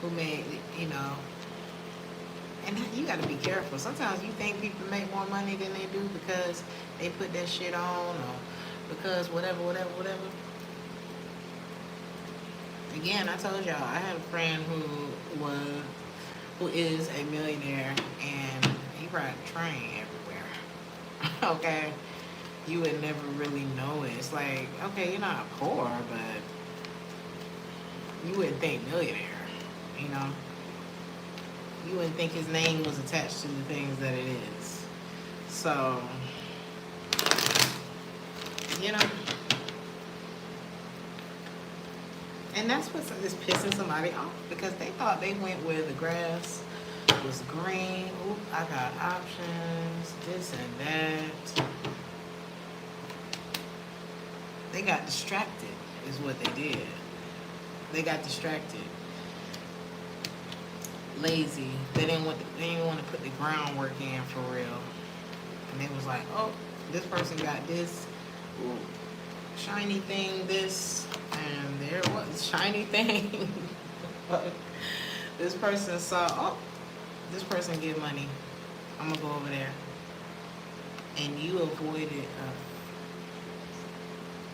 who made, you know. And you got to be careful. Sometimes you think people make more money than they do because they put that shit on, or because whatever. Again, I told y'all, I had a friend who is a millionaire, and he ride a train everywhere. Okay? You would never really know it. It's like, okay, you're not poor, but you wouldn't think millionaire, you know? You wouldn't think his name was attached to the things that it is. So, you know? And that's what is pissing somebody off, because they thought they went where the grass was green. Oop, I got options, this and that. They got distracted, is what they did. They got distracted. Lazy. They didn't want to put the groundwork in for real. And they was like, oh, this person got this. Ooh, shiny thing, this, and there it was, shiny thing. This person saw, oh, this person get money, I'm gonna go over there. And you avoided,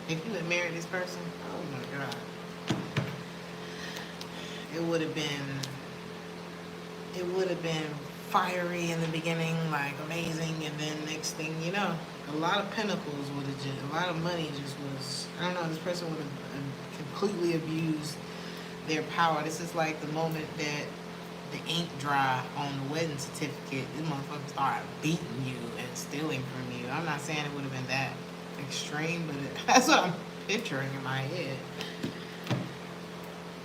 if you had married this person, oh my God, it would have been fiery in the beginning, like amazing, and then next thing you know, a lot of pentacles would have just, a lot of money just was, I don't know, this person would have completely abused their power. This is like the moment that the ink dry on the wedding certificate, this motherfucker started beating you and stealing from you. I'm not saying it would have been that extreme, but that's what I'm picturing in my head.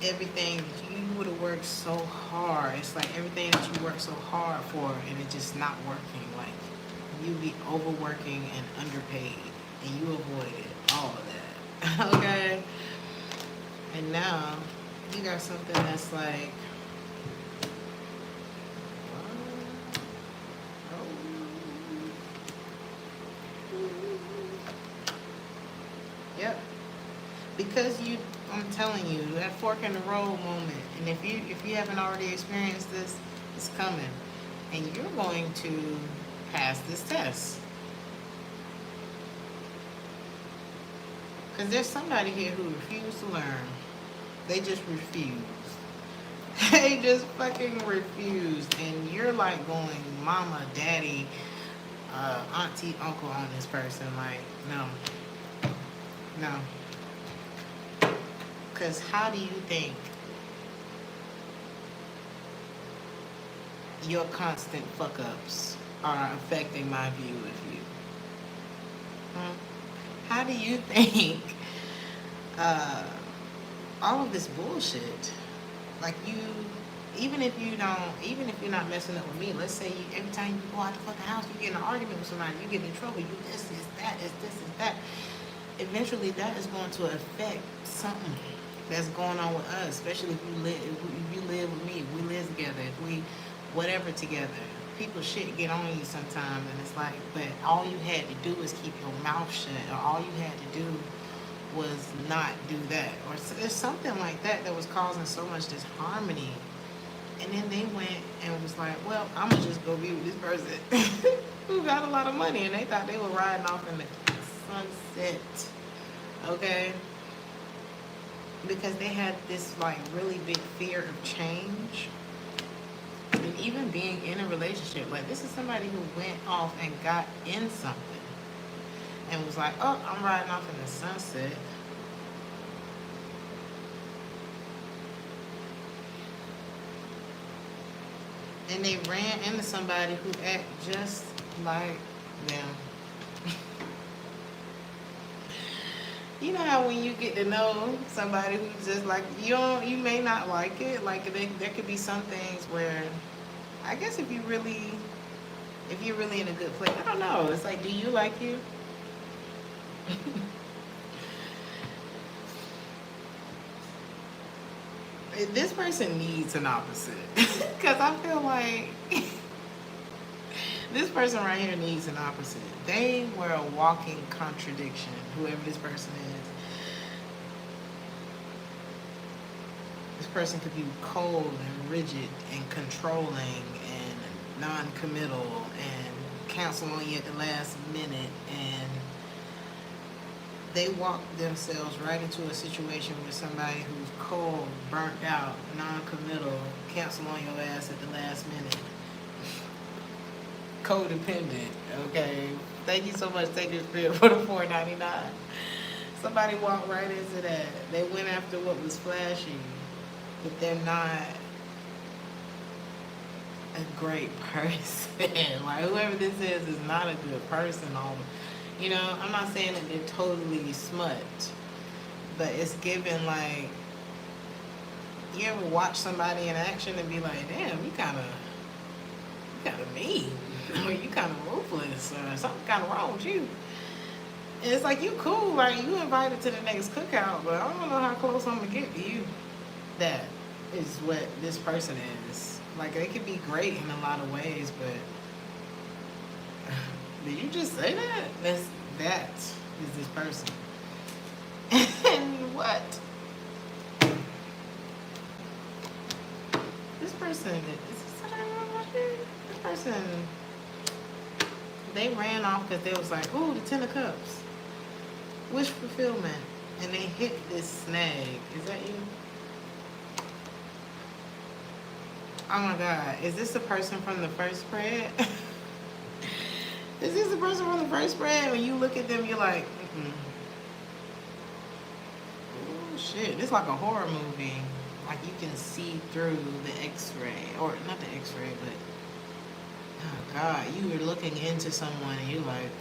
Everything that you would have worked so hard, it's like everything that you worked so hard for, and it just not working. Like you be overworking and underpaid, and you avoided all of that. Okay, and now you got something that's like, yep, because you, I'm telling you, that fork in the road moment, and if you haven't already experienced this, it's coming, and you're going to pass this test. Because there's somebody here who refused to learn. They just refused. They just fucking refused, and you're like going mama, daddy, auntie, uncle on this person. Like, no. Because how do you think your constant fuck-ups are affecting my view of you? How do you think all of this bullshit, like you, even if you're not messing up with me, let's say every time you go out the fucking house, you get in an argument with somebody, you get in trouble, you this is that. Eventually that is going to affect something that's going on with us, especially if you live with me, we live together, if we whatever together. People shit get on you sometimes, and it's like, but all you had to do was keep your mouth shut, or all you had to do was not do that, or there's something like that was causing so much disharmony. And then they went and was like, well, I'm gonna just go be with this person who got a lot of money, and they thought they were riding off in the sunset. Okay, because they had this like really big fear of change. And even being in a relationship, like this is somebody who went off and got in something and was like, oh, I'm riding off in the sunset. And they ran into somebody who act just like them. You know how when you get to know somebody who's just like you may not like it. Like there could be some things where, I guess if you're really in a good place, I don't know. It's like, do you like you? This person needs an opposite, because I feel like this person right here needs an opposite. They were a walking contradiction, whoever this person is. This person could be cold and rigid and controlling and non-committal and cancel on you at the last minute, and they walk themselves right into a situation with somebody who's cold, burnt out, non-committal, cancel on your ass at the last minute. Codependent, okay? Thank you so much, Sacred Spirit, for the $4.99. Somebody walked right into that. They went after what was flashy, but they're not a great person. Like, whoever this is not a good person. You know, I'm not saying that they're totally smut, but it's given like, you ever watch somebody in action and be like, damn, you kind of mean, or you kind of ruthless, or something kind of wrong with you. And it's like, you cool, like you invited to the next cookout, but I don't know how close I'm gonna get to you. That is what this person is. Like, they could be great in a lot of ways, but did you just say that? That is this person. And what? This person, this person, they ran off because they was like, ooh, the 10 of Cups. Wish fulfillment. And they hit this snag. Is that you? Oh my God. Is this the person from the first spread? Is this the person from the first spread? When you look at them, you're like, oh shit. This is like a horror movie. Like you can see through the x-ray. Or not the x-ray, but oh God, you were looking into someone and you're like,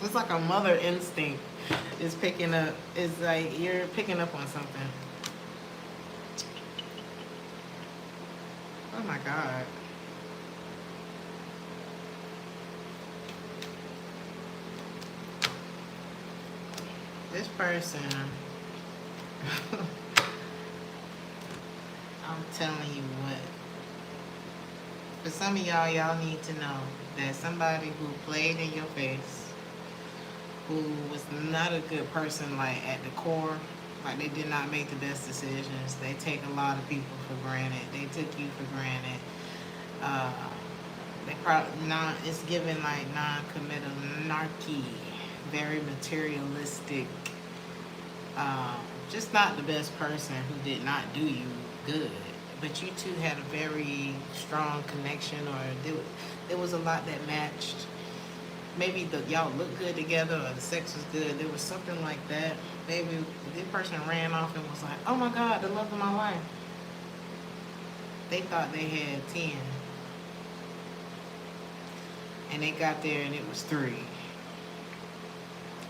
It's like a mother instinct is picking up. It's like you're picking up on something. Oh my God. This person, I'm telling you what. For some of y'all need to know that somebody who played in your face, who was not a good person, like at the core, like they did not make the best decisions. They take a lot of people for granted. They took you for granted. They probably it's given like non-committal, narky, very materialistic, just not the best person who did not do you good. But you two had a very strong connection, or there was a lot that matched. Maybe y'all looked good together, or the sex was good. There was something like that. Maybe this person ran off and was like, oh my God, the love of my life. They thought they had 10. And they got there and it was 3.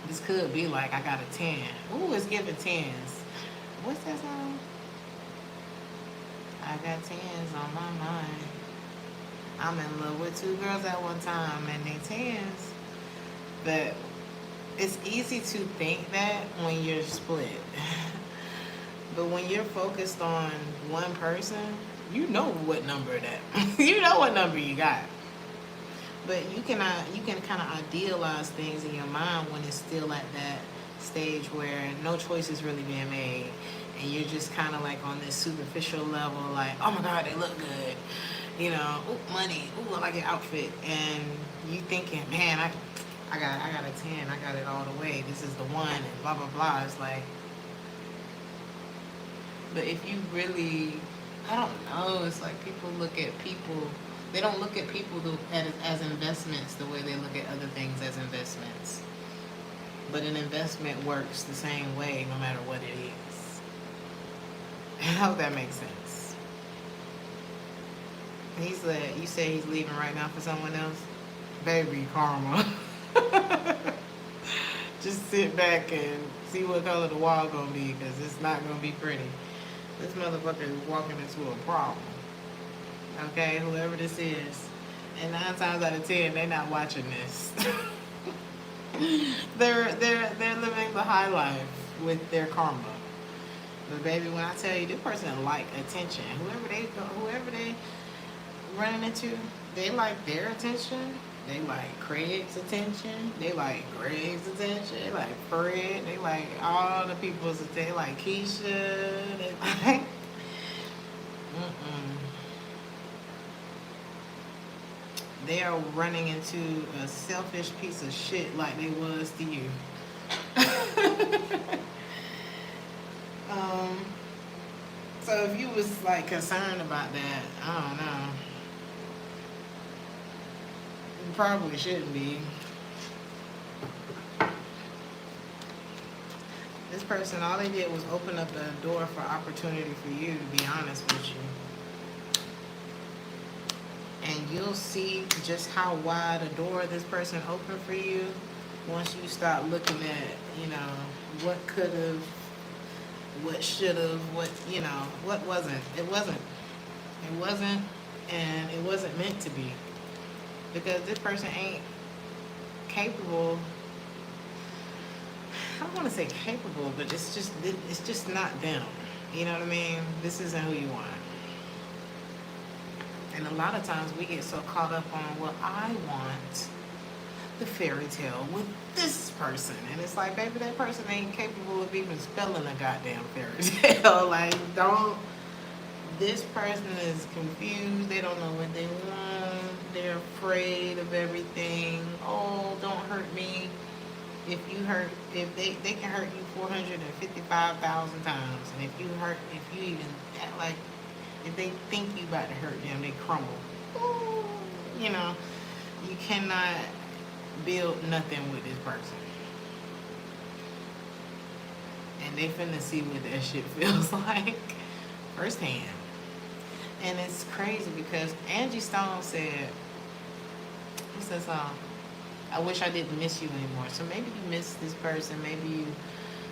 This could be like, I got a 10. Ooh, it's giving 10s. What's that song? I got 10s on my mind. I'm in love with 2 girls at one time and they 10s. But it's easy to think that when you're split. But when you're focused on one person, you know what number that. You know what number you got. But you can kind of idealize things in your mind when it's still at that stage where no choice is really being made. And you're just kind of like on this superficial level, like, oh my God, they look good. You know, ooh, money, ooh, I like your outfit. And you thinking, man, I got a 10. I got it all the way. This is the one, and blah blah blah. It's like, but if you really, I don't know. It's like people look at people. They don't look at people as investments the way they look at other things as investments. But an investment works the same way no matter what it is. I hope that makes sense. He's like, you say he's leaving right now for someone else? Baby, karma. Just sit back and see what color the wall gonna be, because it's not gonna be pretty. This motherfucker is walking into a problem. Okay, whoever this is. And 9 times out of 10, they're not watching this. they're living the high life with their karma. But baby, when I tell you, this person like attention. Whoever they running into, they like their attention. They like Craig's attention. They like Greg's attention. They like Fred. They like all the people's attention. They like Keisha. They like they are running into a selfish piece of shit like they was to you. So if you was like concerned about that, I don't know. You probably shouldn't be. This person, all they did was open up a door for opportunity for you, to be honest with you. And you'll see just how wide a door this person opened for you once you start looking at, you know, what could have, what should have, what, you know, what wasn't. It wasn't. It wasn't, and it wasn't meant to be. Because this person ain't capable. I don't want to say capable, but it's just not them. You know what I mean? This isn't who you want. And a lot of times we get so caught up on, well, I want the fairy tale with this person. And it's like, baby, that person ain't capable of even spelling a goddamn fairy tale. Like, this person is confused. They don't know what they want. They're afraid of everything. Oh, don't hurt me. If they can hurt you 455,000 times. And if you even act like, if they think you about to hurt them, they crumble. Ooh, you know, you cannot build nothing with this person. And they finna see what that shit feels like firsthand. And it's crazy because Angie Stone said, he says, I wish I didn't miss you anymore. So maybe you miss this person, maybe you,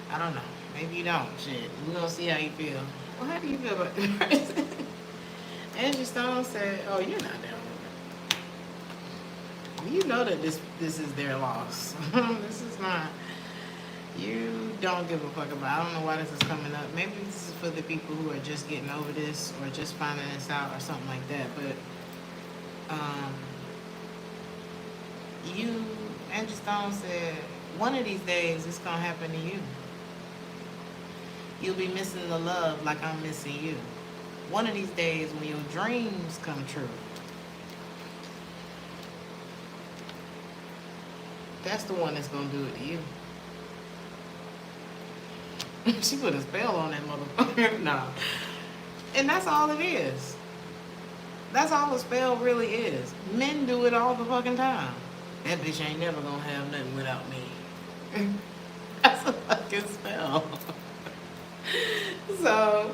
I don't know, maybe you don't. Shit, we're gonna see how you feel. Well, how do you feel about this person? Angie Stone said, oh, you're not down with it. You know that this is their loss. This is not, you don't give a fuck about. I don't know why this is coming up. Maybe this is for the people who are just getting over this or just finding this out or something like that. But Angie Stone said, one of these days it's gonna happen to you. You'll be missing the love like I'm missing you. One of these days when your dreams come true, that's the one that's gonna do it to you. She put a spell on that motherfucker. No. And that's all it is. That's all a spell really is. Men do it all the fucking time. That bitch ain't never gonna have nothing without me. That's a fucking spell. So,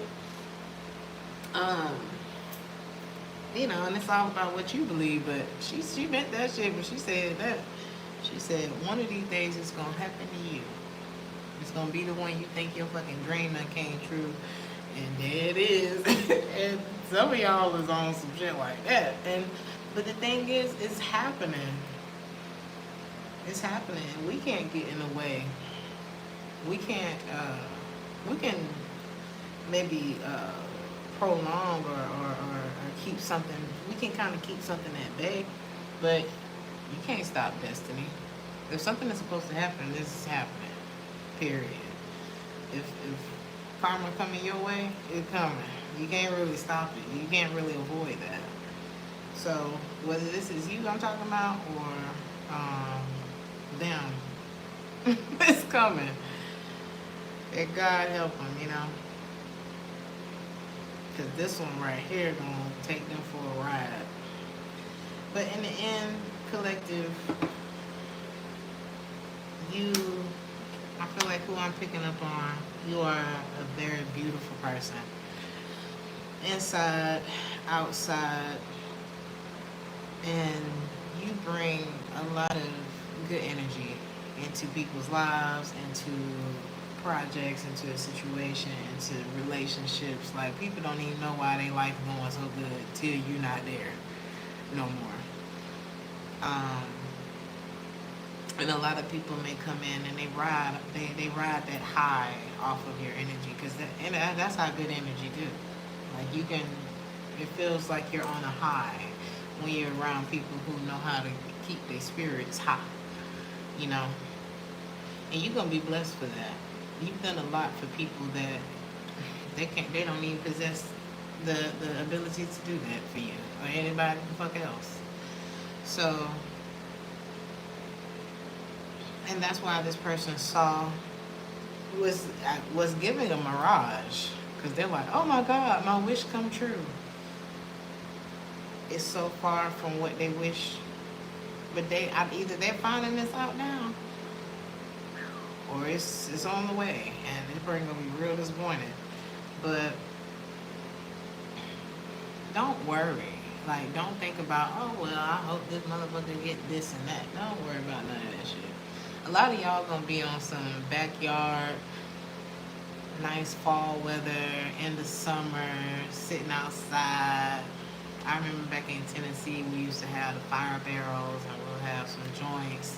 you know, and it's all about what you believe, but she meant that shit when she said that. She said, one of these days it's gonna happen to you. It's gonna be the one you think your fucking dream that came true. And there it is. And some of y'all is on some shit like that. But the thing is, it's happening. It's happening. We can't get in the way. We can't, we can maybe prolong or keep something. We can kind of keep something at bay, but you can't stop destiny. If something is supposed to happen, this is happening. Period. If karma coming your way, it's coming. You can't really stop it. You can't really avoid that. So whether this is you I'm talking about or Damn. It's coming. And God help them, you know. Because this one right here going to take them for a ride. But in the end, collective, I feel like who I'm picking up on, you are a very beautiful person. Inside, outside, and you bring a lot of good energy into people's lives, into projects, into a situation, into relationships. Like, people don't even know why their life going so good till you're not there no more. And a lot of people may come in and they ride that high off of your energy, because that's how good energy do. Like, it feels like you're on a high when you're around people who know how to keep their spirits high, you know. And you're gonna be blessed for that. You've done a lot for people that they don't even possess the ability to do that for you or anybody the fuck else. So, and that's why this person was giving a mirage, because they're like, oh my God, my wish come true. It's so far from what they wish, but either they're finding this out now, or it's on the way, and it's probably gonna be real disappointed. But don't worry. Like, don't think about, oh well, I hope this motherfucker get this and that. Don't worry about none of that shit. A lot of y'all gonna be on some backyard, nice fall weather in the summer, sitting outside. I remember back in Tennessee, we used to have the fire barrels, and we'll have some joints,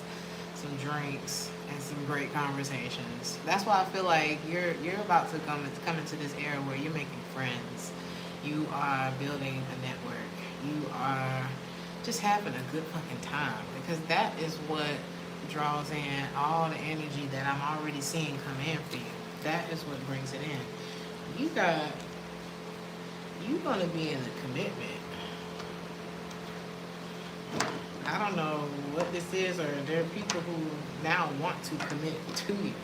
some drinks, and some great conversations. That's why I feel like you're about to come into this era where you're making friends. You are building a network. You are just having a good fucking time, because that is what draws in all the energy that I'm already seeing come in for you. That is what brings it in. You're gonna be in a commitment. I don't know what this is, or there are people who now want to commit to you.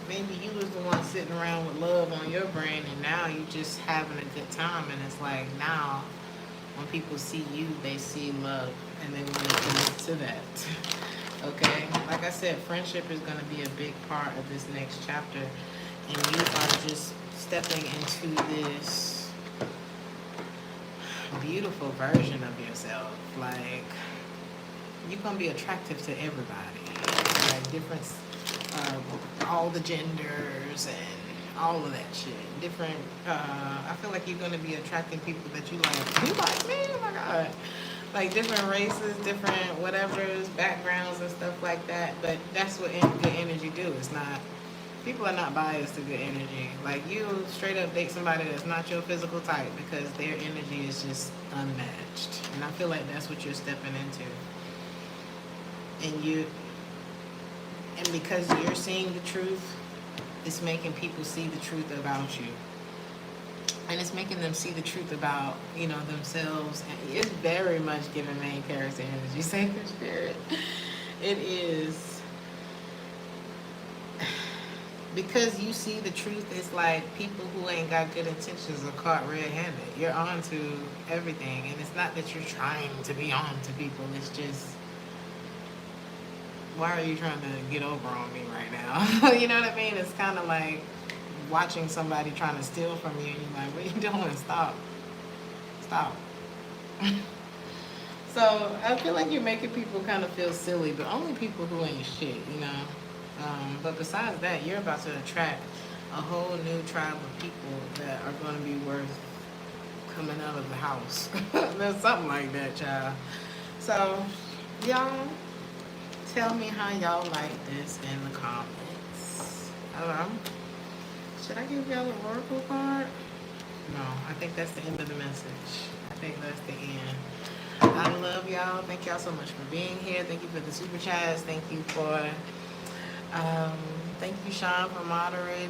Maybe you was the one sitting around with love on your brain, and now you just having a good time, and it's like, now when people see you, they see love, and they want to commit to that. Okay? Like I said, friendship is going to be a big part of this next chapter, and you are just stepping into this beautiful version of yourself. Like, you're going to be attractive to everybody. Like, different, all the genders and all of that shit. Different, I feel like you're going to be attracting people that you like. You like me? Oh my God. Like, different races, different whatever's, backgrounds and stuff like that. But that's what good energy do. It's not, people are not biased to good energy. Like, you straight up date somebody that's not your physical type because their energy is just unmatched. And I feel like that's what you're stepping into. And because you're seeing the truth, it's making people see the truth about you. And it's making them see the truth about, you know, themselves. And it's very much giving main character energy, sacred spirit. It is. Because you see the truth, it's like people who ain't got good intentions are caught red-handed. You're on to everything. And it's not that you're trying to be on to people. It's just, why are you trying to get over on me right now? You know what I mean? It's kind of like watching somebody trying to steal from you, and you're like, what are you doing? Stop. So I feel like you're making people kind of feel silly, but only people who ain't shit, you know? But besides that, you're about to attract a whole new tribe of people that are going to be worth coming out of the house. There's something like that, child. So, y'all, tell me how y'all like this in the comments. Should I give y'all an oracle card? No, I think that's the end of the message. I think that's the end. I love y'all. Thank y'all so much for being here. Thank you for the super chats. Thank you for, thank you, Sean, for moderating.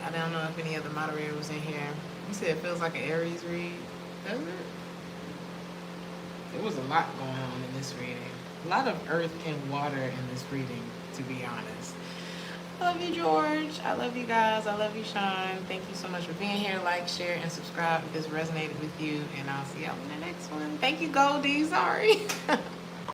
I don't know if any other moderator was in here. You said it feels like an Aries read. Does it? There was a lot going on in this reading. A lot of earth and water in this reading, to be honest. I love you, George. I love you guys. I love you, Sean. Thank you so much for being here. Like, share, and subscribe if this resonated with you. And I'll see y'all in the next one. Thank you, Goldie. Sorry.